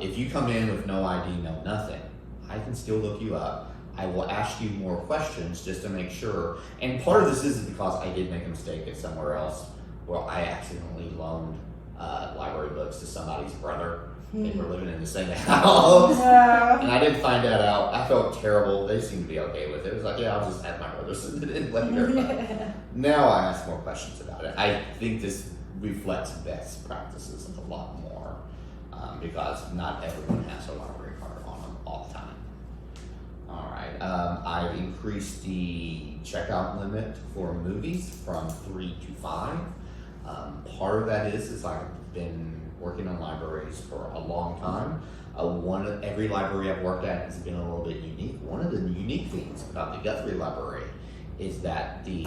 If you come in with no ID, no nothing, I can still look you up. I will ask you more questions just to make sure. And part of this is because I did make a mistake at somewhere else where I accidentally loaned library books to somebody's brother. They were living in the same house. And I didn't find that out. I felt terrible. They seemed to be okay with it. It was like, yeah, I'll just have my brother send it in later. But now I ask more questions about it. I think this reflects best practices a lot more because not everyone has a library card on them all the time. All right, I've increased the checkout limit for movies from 3 to 5. Part of that is I've been working on libraries for a long time. Every library I've worked at has been a little bit unique. One of the unique things about the Guthrie Library is that the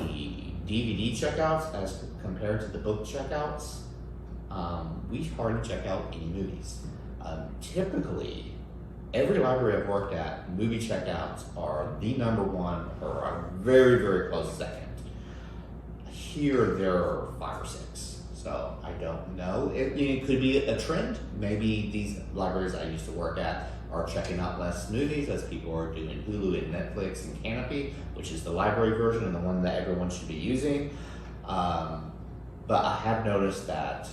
DVD checkouts as compared to the book checkouts, we hardly check out any movies. Typically, every library I've worked at, movie checkouts are the number one or a very, very close second. Here, there are 5 or 6. So I don't know. It could be a trend. Maybe these libraries I used to work at are checking out less movies as people are doing Hulu and Netflix and Canopy, which is the library version and the one that everyone should be using. But I have noticed that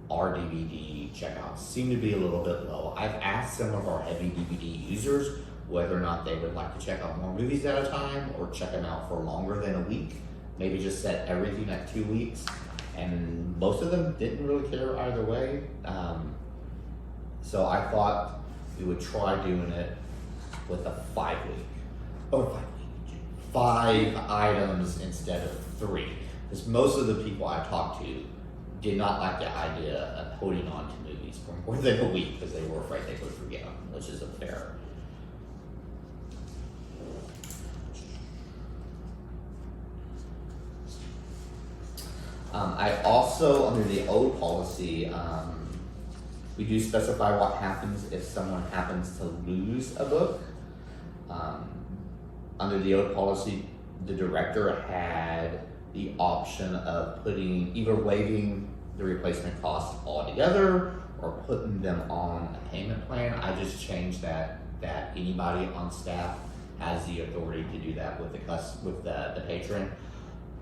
our DVD checkouts seem to be a little bit low. I've asked some of our heavy DVD users whether or not they would like to check out more movies at a time or check them out for longer than a week. Maybe just set everything at 2 weeks. And most of them didn't really care either way. So I thought we would try doing it with a 5 items instead of 3. Because most of the people I talked to did not like the idea of holding on to movies for more than a week because they were afraid they would forget them, which is fair. I also, under the old policy, we do specify what happens if someone happens to lose a book. Under the old policy, the director had the option of either waiving the replacement costs altogether or putting them on a payment plan. I just changed that anybody on staff has the authority to do that with the patron,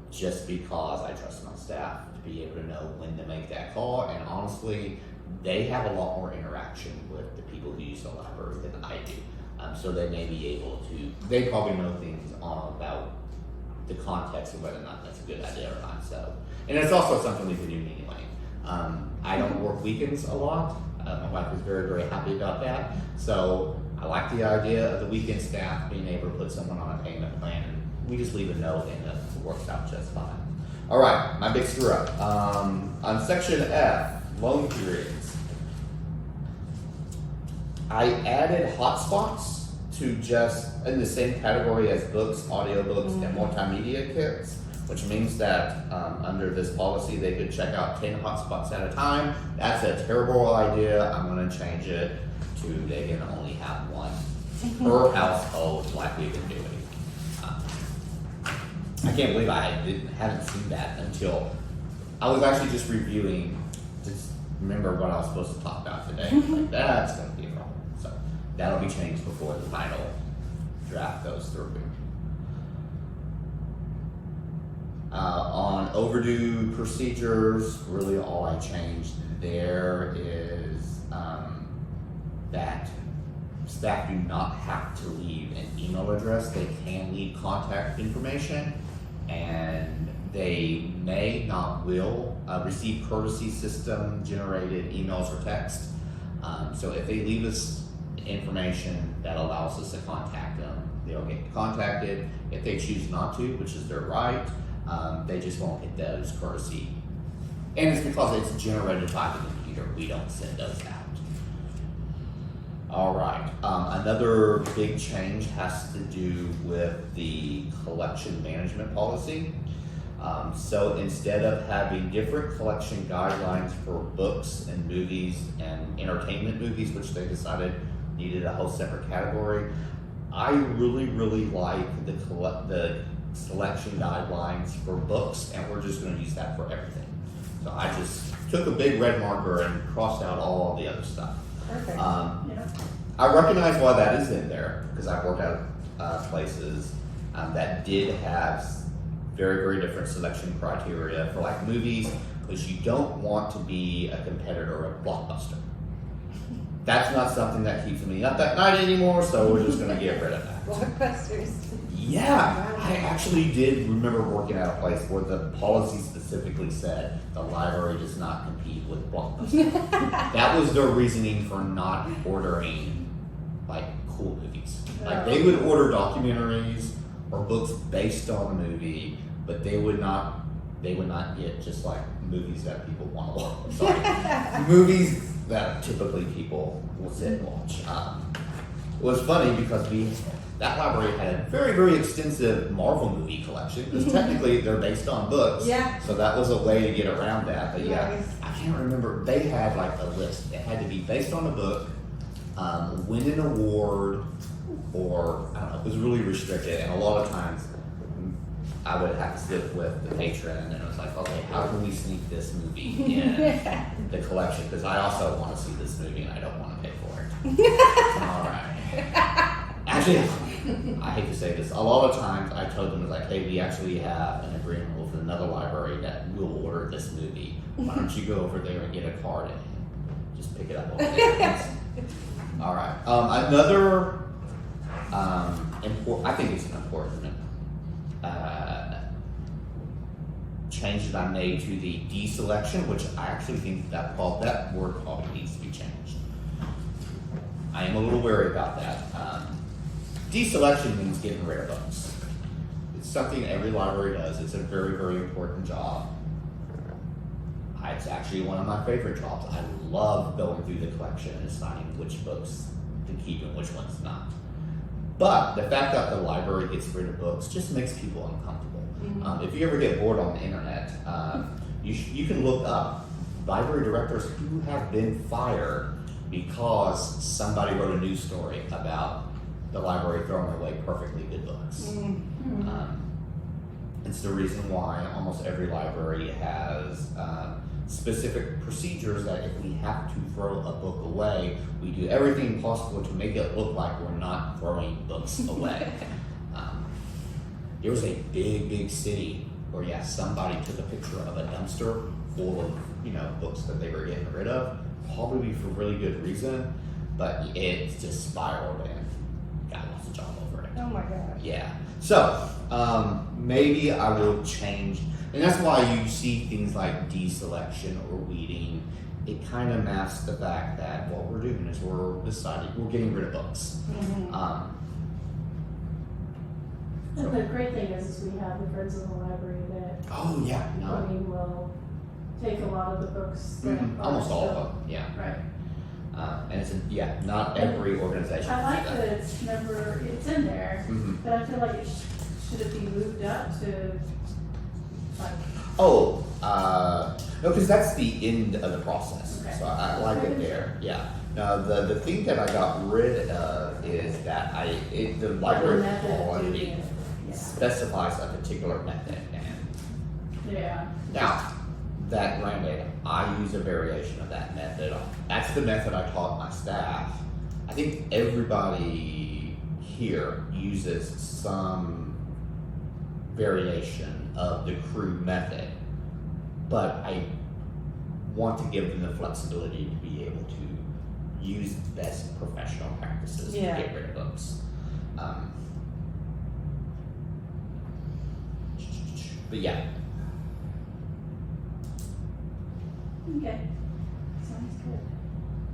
just because I trust my staff to be able to know when to make that call. And honestly, they have a lot more interaction with the people who use the library than I do. So they may be able to, they probably know things about the context of whether or not that's a good idea or not. So, and it's also something we can do anyway. I don't work weekends a lot. My wife is very, very happy about that. So I like the idea of the weekend staff being able to put someone on a payment plan, and we just leave a note and it works out just fine. All right, my big screw up. On section F, loan periods, I added hotspots to just in the same category as books, audiobooks, and multimedia kits, which means that under this policy, they could check out 10 hotspots at a time. That's a terrible idea. I'm gonna change it to they can only have one per household like we've been doing. I can't believe I hadn't seen that until I was actually just reviewing, just remember what I was supposed to talk about today. Like, that's gonna be a problem. So that'll be changed before the final draft goes through. On overdue procedures, really all I changed there is that staff do not have to leave an email address. They can leave contact information, and they may not will receive courtesy system generated emails or text. So if they leave us information that allows us to contact them, they'll get contacted. If they choose not to, which is their right, they just won't get those courtesy. And it's because it's generated by the computer. We don't send those out. All right, another big change has to do with the collection management policy. So instead of having different collection guidelines for books and movies and entertainment movies, which they decided needed a whole separate category, I really, really like the selection guidelines for books, and we're just gonna use that for everything. So I just took a big red marker and crossed out all the other stuff. Perfect. I recognize why that is in there, because I've worked at places that did have very, very different selection criteria for like movies, because you don't want to be a competitor of Blockbuster. That's not something that keeps me up that night anymore, so we're just gonna get rid of that. Blockbusters. Yeah, I actually did remember working at a place where the policy specifically said the library does not compete with Blockbuster. That was their reasoning for not ordering like cool movies. Like they would order documentaries or books based on the movie, but they would not get just like movies that people want to watch. Sorry, movies that typically people will sit and watch. It was funny because that library had a very, very extensive Marvel movie collection, because technically they're based on books. Yeah. So that was a way to get around that. But yeah, Nice. I can't remember. They had like a list. It had to be based on a book, win an award, or I don't know. It was really restricted, and a lot of times I would have to sit with the patron, and it was like, okay, how can we sneak this movie in the collection? Because I also want to see this movie, and I don't want to pay for it. All right. Actually, I hate to say this. A lot of times I told them, like, hey, we actually have an agreement with another library that will order this movie. Why don't you go over there and get a card and just pick it up over there? All right. Another I think it's an important change that I made to the deselection, which I actually think that word probably needs to be changed. I am a little wary about that. Deselection means getting rid of books. It's something every library does. It's a very, very important job. It's actually one of my favorite jobs. I love going through the collection and deciding which books to keep and which ones not. But the fact that the library gets rid of books just makes people uncomfortable. Mm-hmm. If you ever get bored on the internet, you can look up library directors who have been fired because somebody wrote a news story about the library throwing away perfectly good books. Mm-hmm. It's the reason why almost every library has specific procedures that if we have to throw a book away, we do everything possible to make it look like we're not throwing books away. There was a big city where, yeah, somebody took a picture of a dumpster full of, books that they were getting rid of, probably for really good reason, but it just spiraled and got lost a job over it. Oh my gosh. Yeah. So, maybe I will change, and that's why you see things like deselection or weeding. It kind of masks the fact that what we're doing is we're getting rid of books. Mhm. And the great thing is we have the Friends of the Library that, Oh yeah, I mean, will take a lot of the books that are almost all still- of them. Yeah, Right. and it's not every organization. I like can do that it's in there, Mhm. but I feel like should it be moved up to, like, Oh, no, because that's the end of the process. Okay. So I like it there. Yeah. Now the thing that I got rid of is that the library method of doing policy it. specifies a particular method, and Yeah. now that granted, I use a variation of that method. That's the method I taught my staff. I think everybody here uses some variation of the crew method, but I want to give them the flexibility to be able to use best professional practices Yeah. to get rid of books. But yeah, Okay. Sounds good.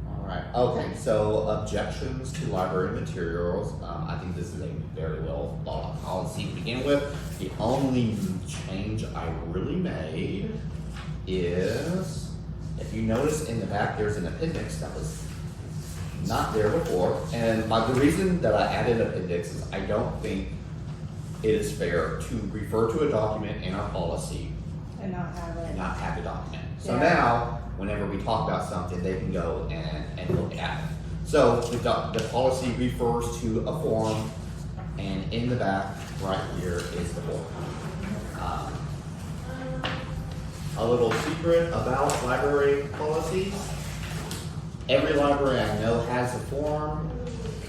all right. Okay, so objections to library materials. I think this is a very well thought out policy to begin with. The only change I really made is, if you notice in the back, there's an appendix that was not there before. And the reason that I added appendix is I don't think it is fair to refer to a document in our policy And not have and it. not have the document. So Yeah. now, whenever we talk about something, they can go and look at it. So the policy refers to a form, and in the back, right here is the form. A little secret about library policies. Every library I know has a form,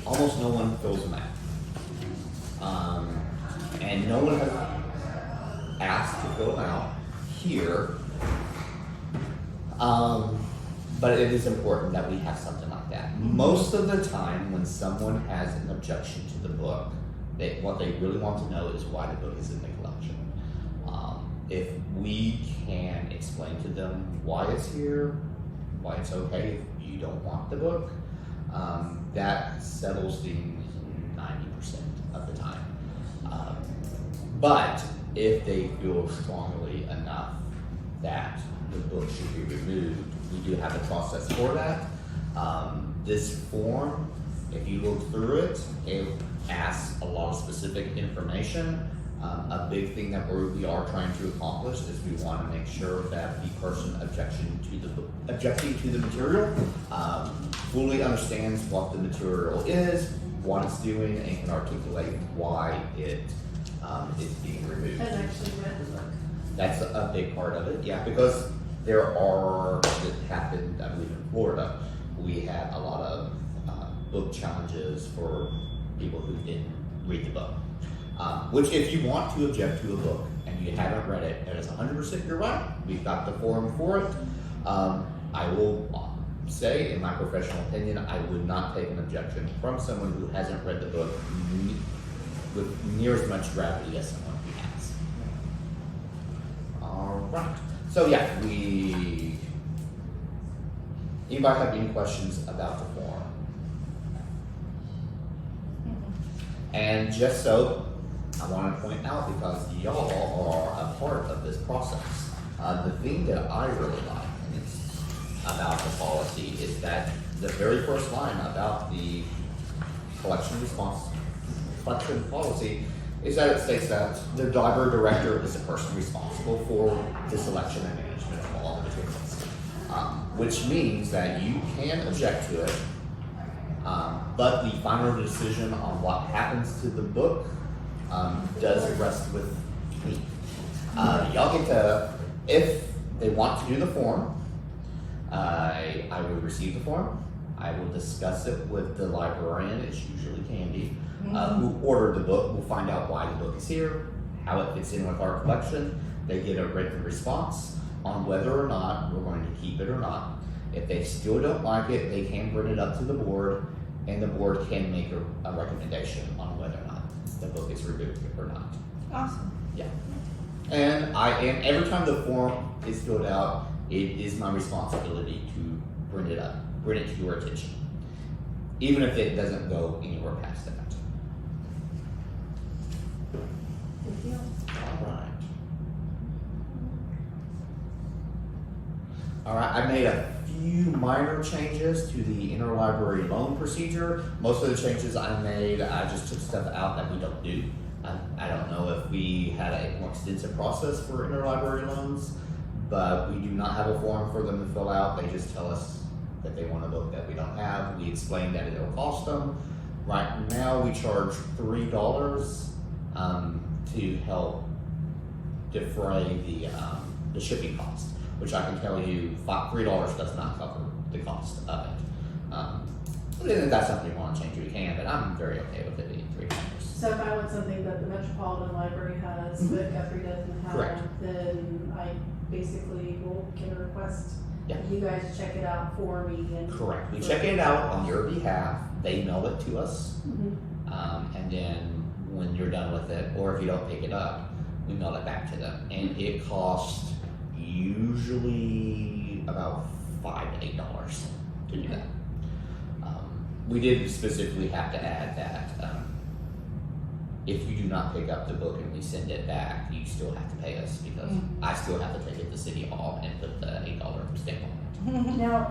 almost no one fills them out. And no one has asked to fill them out here. But it is important that we have something like that. Most of the time, when someone has an objection to the book, what they really want to know is why the book is in the collection. If we can explain to them why it's here, why it's okay if you don't want the book, that settles things 90% of the time. But if they feel strongly enough that the book should be removed, we do have a process for that. This form, if you look through it, it asks a lot of specific information. A big thing that we are trying to accomplish is we want to make sure that the person objecting to the material fully understands what the material is, what it's doing, and can articulate why it is being removed. And actually read the book. That's a big part of it, yeah, because it happened, I believe, in Florida. We had a lot of book challenges for people who didn't read the book. Which, if you want to object to a book and you haven't read it, that is 100% your right. We've got the forum for it. I will say, in my professional opinion, I would not take an objection from someone who hasn't read the book with near as much gravity as someone who has. All right. So yeah, anybody have any questions about the forum? And just so, I want to point out, because y'all are a part of this process, the thing that I really like about the policy is that the very first line about the collection policy is that it states that the library director is the person responsible for the selection and management of all materials, which means that you can object to it, but the final decision on what happens to the book does rest with me. Y'all get to, if they want to do the form, I will receive the form. I will discuss it with the librarian, it's usually Candy, who ordered the book. We'll find out why the book is here, how it fits in with our collection. They get a written response on whether or not we're going to keep it or not. If they still don't like it, they can bring it up to the board, and the board can make a recommendation on whether or not the book is removed or not. Awesome. Yeah. And every time the form is filled out, it is my responsibility to bring it up, bring it to your attention, even if it doesn't go anywhere past that. Good deal. All right. All right, I made a few minor changes to the interlibrary loan procedure. Most of the changes I made, I just took stuff out that we don't do. I don't know if we had a more extensive process for interlibrary loans, but we do not have a form for them to fill out. They just tell us that they want a book that we don't have. We explain that it'll cost them. Right now, we charge $3 to help defray the shipping cost, which I can tell you $3 does not cover the cost of it. If that's something you want to change, we can, but I'm very okay with it being $3. So if I want something that the Metropolitan Library has, but Guthrie doesn't Correct. have, then I basically can request Yeah. you guys check it out for me and. Correct. We check it out on your behalf. They mail it to us. Mhm. And then when you're done with it, or if you don't pick it up, we mail it back to them. And it costs usually about $5 to $8 to do that. We did specifically have to add that if you do not pick up the book and we send it back, you still have to pay us, because I still have to take it to City Hall and put the $8 stamp on it. Now,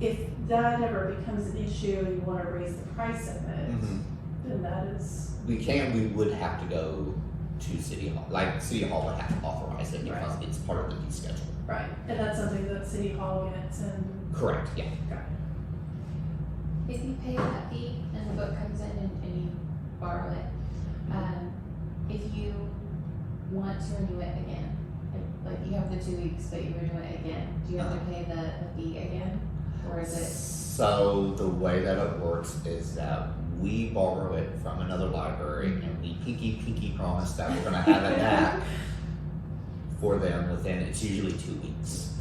if that ever becomes an issue and you wanna raise the price of it, then that is, We would have to go to City Hall, like City Hall would have to authorize it because Right. it's part of the fee schedule. right, and that's something that City Hall gets and, Correct, yeah. got it. If you pay that fee and the book comes in and you borrow it, if you want to renew it again, like you have the 2 weeks, but you renew it again, do you have to pay the fee again? Or is it, So the way that it works is that we borrow it from another library and we pinky promise that we're gonna have it back for them within, it's usually 2 weeks.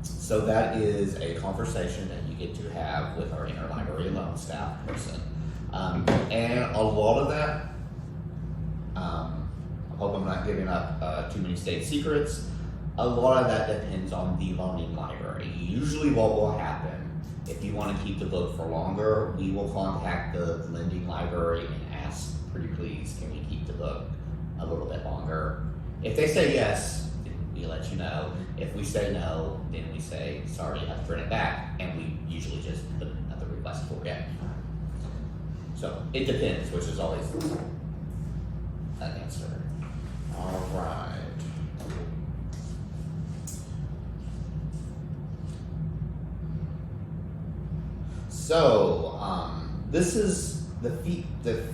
So that is a conversation that you get to have with our interlibrary loan staff person. And a lot of that, I hope I'm not giving up too many state secrets. A lot of that depends on the loaning library. Usually what will happen, if you want to keep the book for longer, we will contact the lending library and ask, pretty please, can we keep the book a little bit longer? If they say yes, then we let you know. If we say no, then we say, sorry, you have to print it back, and we usually just put another request for it. So it depends, which is always an answer. All right. So, this is the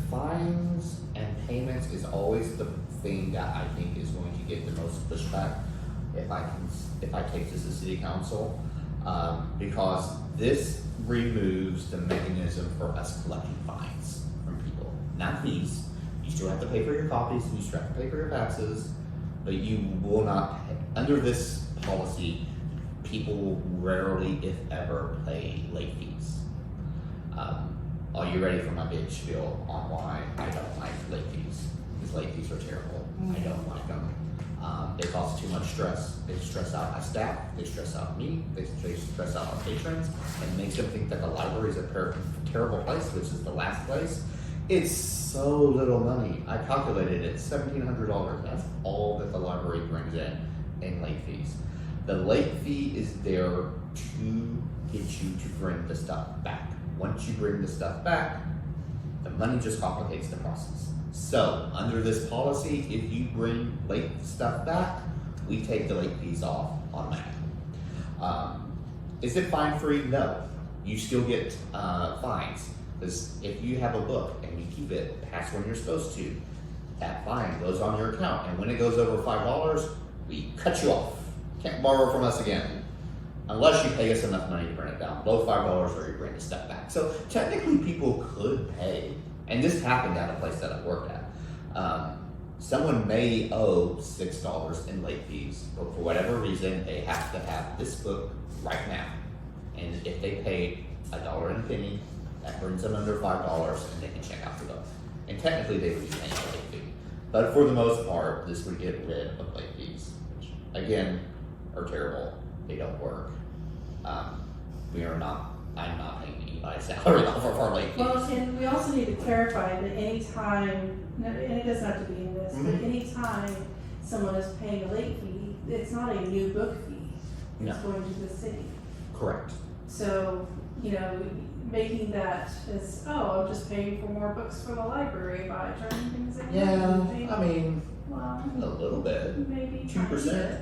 fines and payments is always the thing that I think is going to get the most pushback if I take this to city council, because this removes the mechanism for us collecting fines from people, not fees. You still have to pay for your copies, you still have to pay for your taxes, but you will not pay. Under this policy, people rarely, if ever, pay late fees. Are you ready for my big spiel on why I don't like late fees? Because late fees are terrible. I don't like them. They cause too much stress. They stress out my staff. They stress out me. They stress out our patrons, and makes them think that the library is a terrible place, which is the last place. It's so little money. I calculated it, $1,700. That's all that the library brings in late fees. The late fee is there to get you to bring the stuff back. Once you bring the stuff back, the money just complicates the process. So, under this policy, if you bring late stuff back, we take the late fees off automatically. Is it fine free? No. You still get fines. Because if you have a book and you keep it past when you're supposed to, that fine goes on your account, and when it goes over $5, we cut you off. Can't borrow from us again. Unless you pay us enough money to bring it down. Below $5 or you bring the stuff back. So technically people could pay, and this happened at a place that I worked at. Someone may owe $6 in late fees, but for whatever reason, they have to have this book right now. And if they paid $1 and a penny, that brings them under $5 and they can check out the book. And technically they would be paying a late fee. But for the most part, this would get rid of late fees, which again, are terrible. They don't work. I'm not paying anybody's salary off of our late fees. Well, and we also need to clarify that any time, and it doesn't have to be in this, but any time someone is paying a late fee, it's not a new book fee. It's No. going to the city. Correct. So, making that as, oh, I'm just paying for more books for the library by turning things in. Yeah, I mean, Well, a little bit. maybe 2%.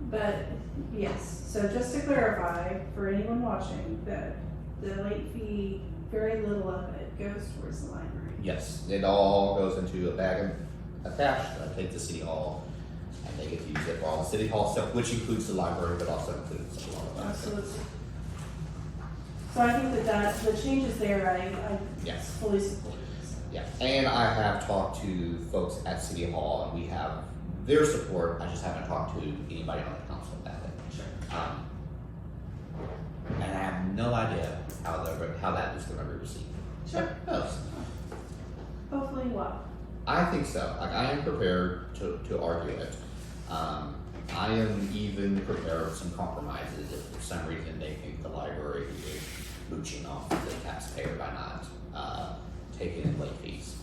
But yes, so just to clarify for anyone watching that the late fee, very little of it goes towards the library. Yes, it all goes into a bag of cash that I take to City Hall, and they get to use it for all the City Hall stuff, which includes the library, but also includes a lot of other stuff. Absolutely. So I think that the changes there, I Yes. fully support. Yeah, and I have talked to folks at City Hall, and we have their support. I just haven't talked to anybody on the council about it. And I have no idea how that is going to be received. Sure. Who knows? Hopefully, well. I think so. Like, I am prepared to argue it. I am even prepared for some compromises if for some reason they think the library is mooching off the taxpayer by not taking in late fees.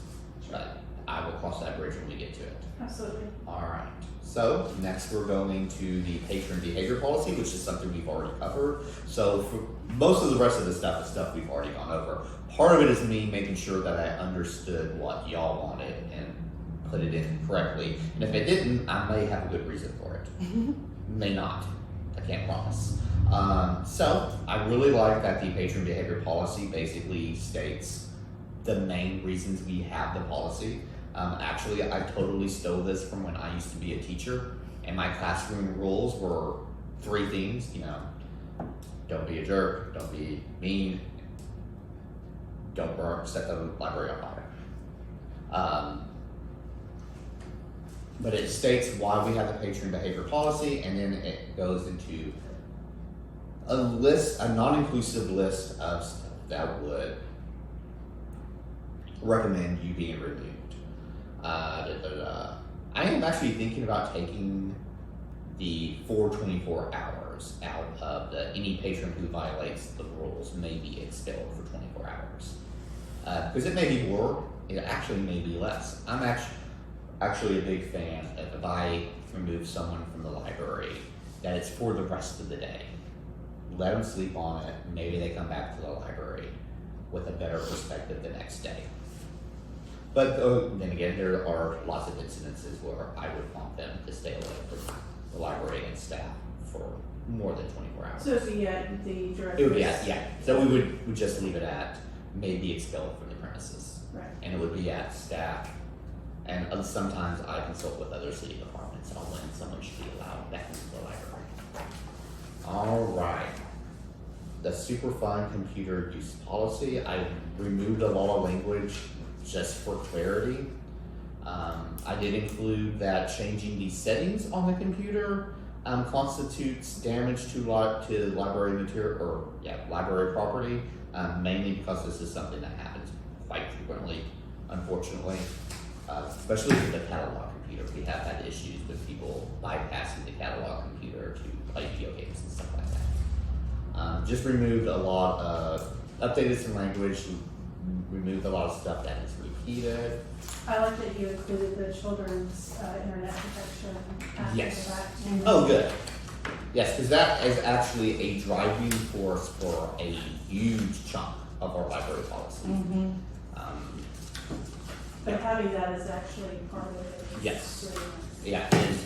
But I will cross that bridge when we get to it. Absolutely. All right. So next we're going to the patron behavior policy, which is something we've already covered. So for most of the rest of the stuff is stuff we've already gone over. Part of it is me making sure that I understood what y'all wanted and put it in correctly. And if I didn't, I may have a good reason for it. May not. I can't promise. So I really like that the patron behavior policy basically states the main reasons we have the policy. Actually, I totally stole this from when I used to be a teacher, and my classroom rules were 3 things, don't be a jerk, don't be mean, don't set the library on fire. But it states why we have the patron behavior policy, and then it goes into a non-inclusive list of stuff that would recommend you being removed. I am actually thinking about taking the 424 hours out of any patron who violates the rules may be expelled for 24 hours. Because it may be more, it actually may be less. I'm actually a big fan of if I remove someone from the library, that it's for the rest of the day. Let them sleep on it, maybe they come back to the library with a better perspective the next day. But then again, there are lots of incidences where I would want them to stay away from the library and staff for more than 24 hours. So it'd be at the director's. It would be yeah. So we would just leave it at maybe expelled from the premises. Right. And it would be at staff. And sometimes I consult with other city departments on when someone should be allowed back into the library. All right. The Superfund computer use policy, I removed a lot of language just for clarity. I did include that changing the settings on the computer constitutes damage to library material or library property, mainly because this is something that happens quite frequently, unfortunately, especially with the catalog computer. We have had issues with people bypassing the catalog computer to play video games and stuff like that. Just removed a lot of, updated some language, removed a lot of stuff that is repeated. I like that you included the children's internet protection aspect Yes. of that. Oh, good. Yes, because that is actually a driving force for a huge chunk of our library policy. Mm-hmm. But having that is actually part of it. Yes. Really nice. Yeah, it is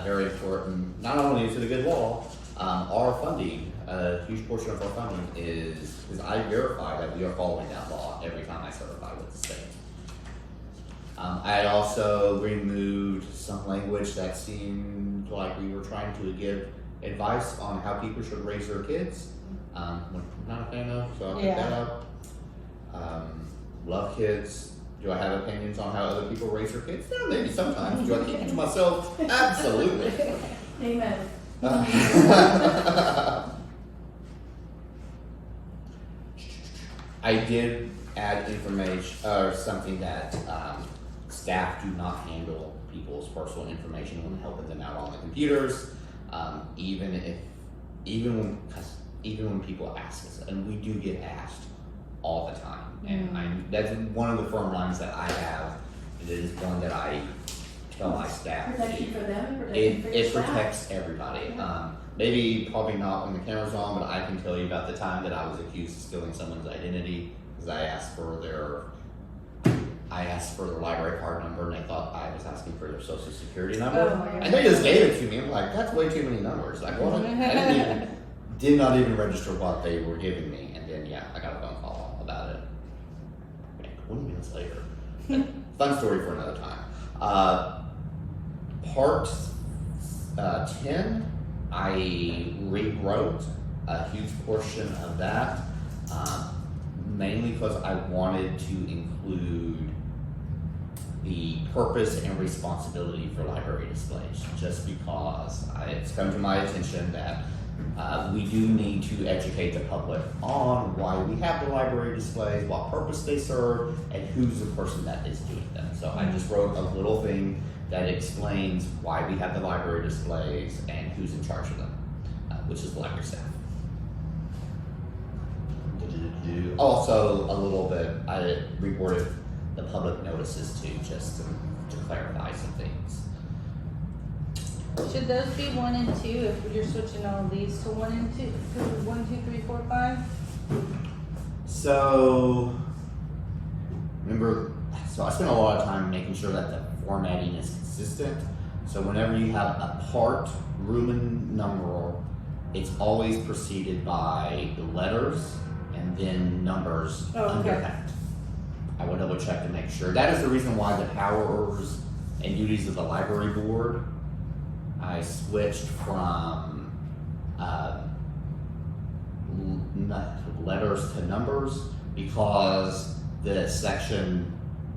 very important. Not only is it a good law, our funding, a huge portion of our funding is I verify that we are following that law every time I certify with the state. I also removed some language that seemed like we were trying to give advice on how people should raise their kids. Which I'm not a fan of, so I took that out. Love kids. Do I have opinions on how other people raise their kids? Yeah, maybe sometimes. Do I keep it to myself? Absolutely. Amen. I did add information or something that staff do not handle people's personal information when helping them out on the computers, even when people ask us, and we do get asked all the time. And that's one of the firm lines that I have. It is one that I tell my staff. Protection for them and protection for your It staff. protects everybody. Probably not when the camera's on, but I can tell you about the time that I was accused of stealing someone's identity because I asked for their library card number and they thought I was asking for their social security number. Oh my God. And they just gave it to me. I'm like, that's way too many numbers. Like, what? Did not even register what they were giving me. And then, yeah, I got a phone call about it. Like 20 minutes later. Fun story for another time. Part 10, I rewrote a huge portion of that, mainly because I wanted to include the purpose and responsibility for library displays, just because it's come to my attention that we do need to educate the public on why we have the library displays, what purpose they serve, and who's the person that is doing them. So I just wrote a little thing that explains why we have the library displays and who's in charge of them, which is the library staff. Also, a little bit, I reworded the public notices too, just to clarify some things. Should those be 1 and 2 if you're switching all of these to 1 and 2? 1, 2, 3, 4, 5? So, I spent a lot of time making sure that the formatting is consistent. So whenever you have a part, Roman numeral, it's always preceded by the letters and then numbers under okay. that. I will double check to make sure. That is the reason why the powers and duties of the library board, I switched from letters to numbers because the section,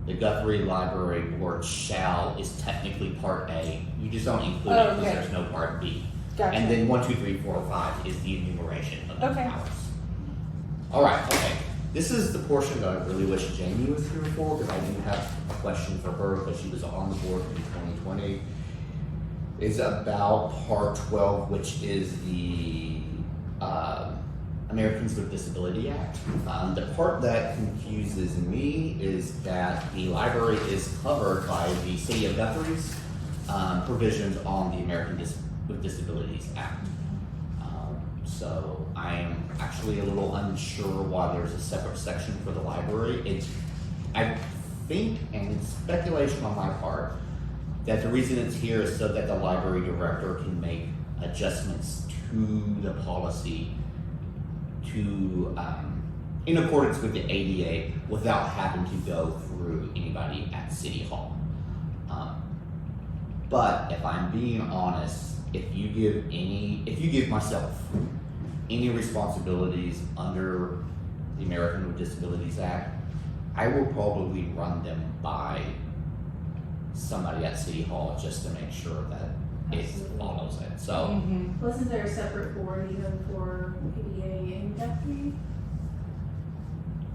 the Guthrie Library Board shall is technically part A. You just don't include it because okay. there's no part B. Gotcha. And then 1, 2, 3, 4, 5 is the enumeration of the Okay. powers. All right, okay. This is the portion that I really wish Jamie was here for because I do have a question for her because she was on the board in 2020. Is about Part 12, which is the Americans with Disability Act. The part that confuses me is that the library is covered by the City of Guthrie's provisions on the Americans with Disabilities Act. So I am actually a little unsure why there's a separate section for the library. I think, and it's speculation on my part, that the reason it's here is so that the library director can make adjustments to the policy to, in accordance with the ADA without having to go through anybody at City Hall. But if I'm being honest, if you give myself any responsibilities under the American with Disabilities Act, I will probably run them by somebody at City Hall just to make sure that it Absolutely. follows it. So Mm-hmm. Wasn't there a separate board even for PDA and Guthrie?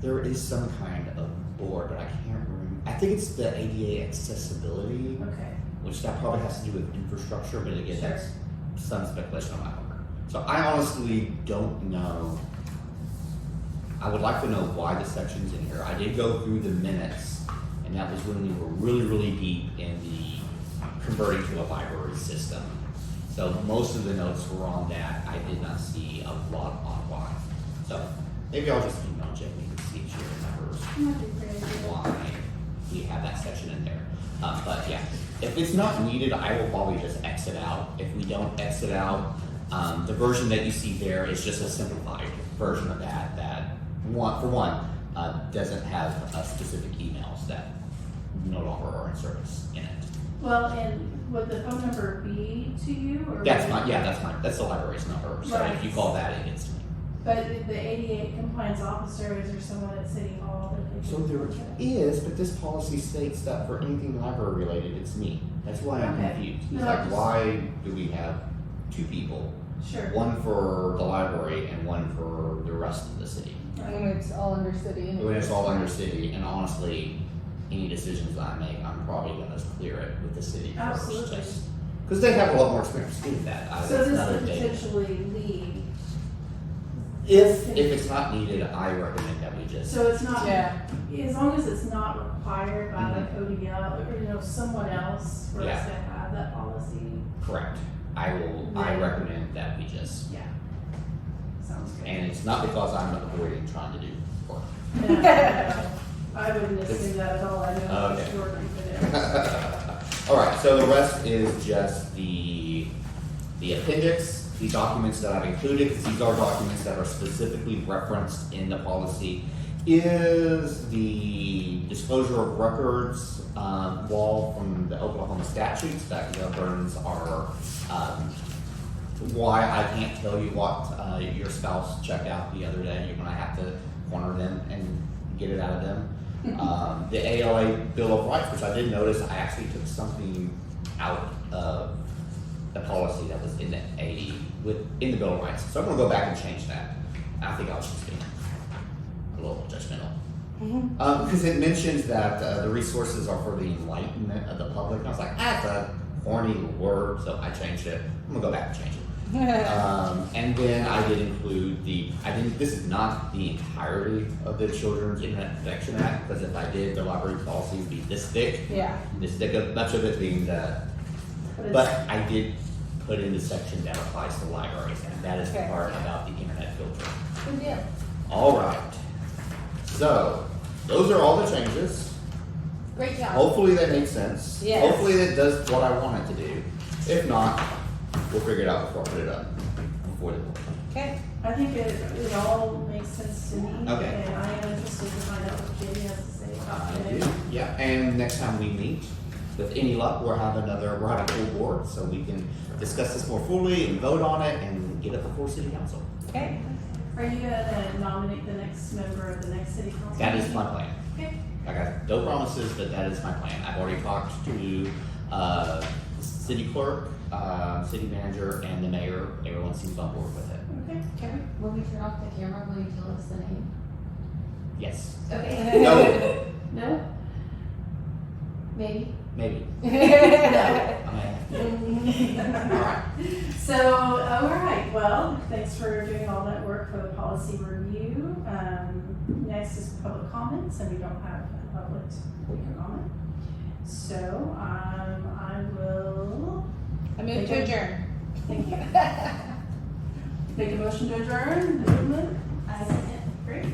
there is some kind of board, but I can't remember. I think it's the ADA accessibility, Okay. which that probably has to do with infrastructure, but again, Sure. that's some speculation on my part. So I honestly don't know. I would like to know why the section's in here. I did go through the minutes, and that was when we were really, really deep in the converting to a library system. So most of the notes were on that. I did not see a lot on why. So maybe I'll just email Jamie and see if she remembers Might be a great idea. why we have that section in there. But yeah, if it's not needed, I will probably just exit out. If we don't exit out, the version that you see there is just a simplified version of that doesn't have specific emails that no longer are in service in it. Well, and would the phone number be to you or? That's would- my, yeah, that's the library's number, so if you Right. call that, it gets to me. But the 88 compliance officer, is there someone at City Hall that they So can? there is, but this policy states that for anything library related, it's me. That's why I'm Okay. confused. It's No, like, just- why do we have two people? Sure. One for the library and one for the rest of the city. When it's all under city. When it's all under city, and honestly, any decisions that I make, I'm probably gonna clear it with the city first. Absolutely. Because they have a lot more experience doing that. So It's this not a could day. potentially lead, If it's not needed, I recommend that we just, so it's not, Yeah, as long as it's not required by like ODL or, someone else for us Yeah. to have that policy. correct. I Yeah. recommend that we just, Yeah. Sounds good. and it's not because I'm avoiding trying to do work. No, no, I wouldn't assume that at all. I know how much Okay. work you put in. All right, so the rest is just the appendix, the documents that I've included, because these are documents that are specifically referenced in the policy, is the disclosure of records wall from the Oklahoma statutes that governs our, why I can't tell you what your spouse checked out the other day. You're gonna have to corner them and get it out of them. The ALA Bill of Rights, which I did notice, I actually took something out of the policy that was in the in the Bill of Rights. So I'm gonna go back and change that. I think I was just being a little judgmental. Because it mentions that the resources are for the enlightenment of the public. And I was like, that's a corny word, so I changed it. I'm gonna go back and change it. And then I did include this is not the entirety of the Children's Internet Protection Act, because if I did, the library policy would be this thick. yeah. This thick, much of it being the, but I did put in the section that applies to libraries, and that is the Okay. part about the internet filter. Good deal. All right. So, those are all the changes. Great job. Hopefully that makes sense. Yes. Hopefully that does what I want it to do. If not, we'll figure it out before I put it up before the board. Okay. I think it all makes sense to me. Okay. And I am interested to find out what Katie has to say about I it. do. Yeah, and next time we meet, with any luck, we're having a full board, so we can discuss this more fully and vote on it and get it before city council. Okay. Are you gonna nominate the next member of the next city council? That is my plan. Okay. I got no promises, but that is my plan. I've already talked to, city clerk, city manager, and the mayor. Everyone seems on board with it. Okay. Kevin, when we turn off the camera, will you tell us the name? Yes. Okay. No, No? Maybe. maybe. No. All right. So, all right, well, thanks for doing all that work for the policy review. Next is public comments, and we don't have a public comment. So, I will, I move to adjourn. thank you. Make a motion to adjourn, movement. I second. Great.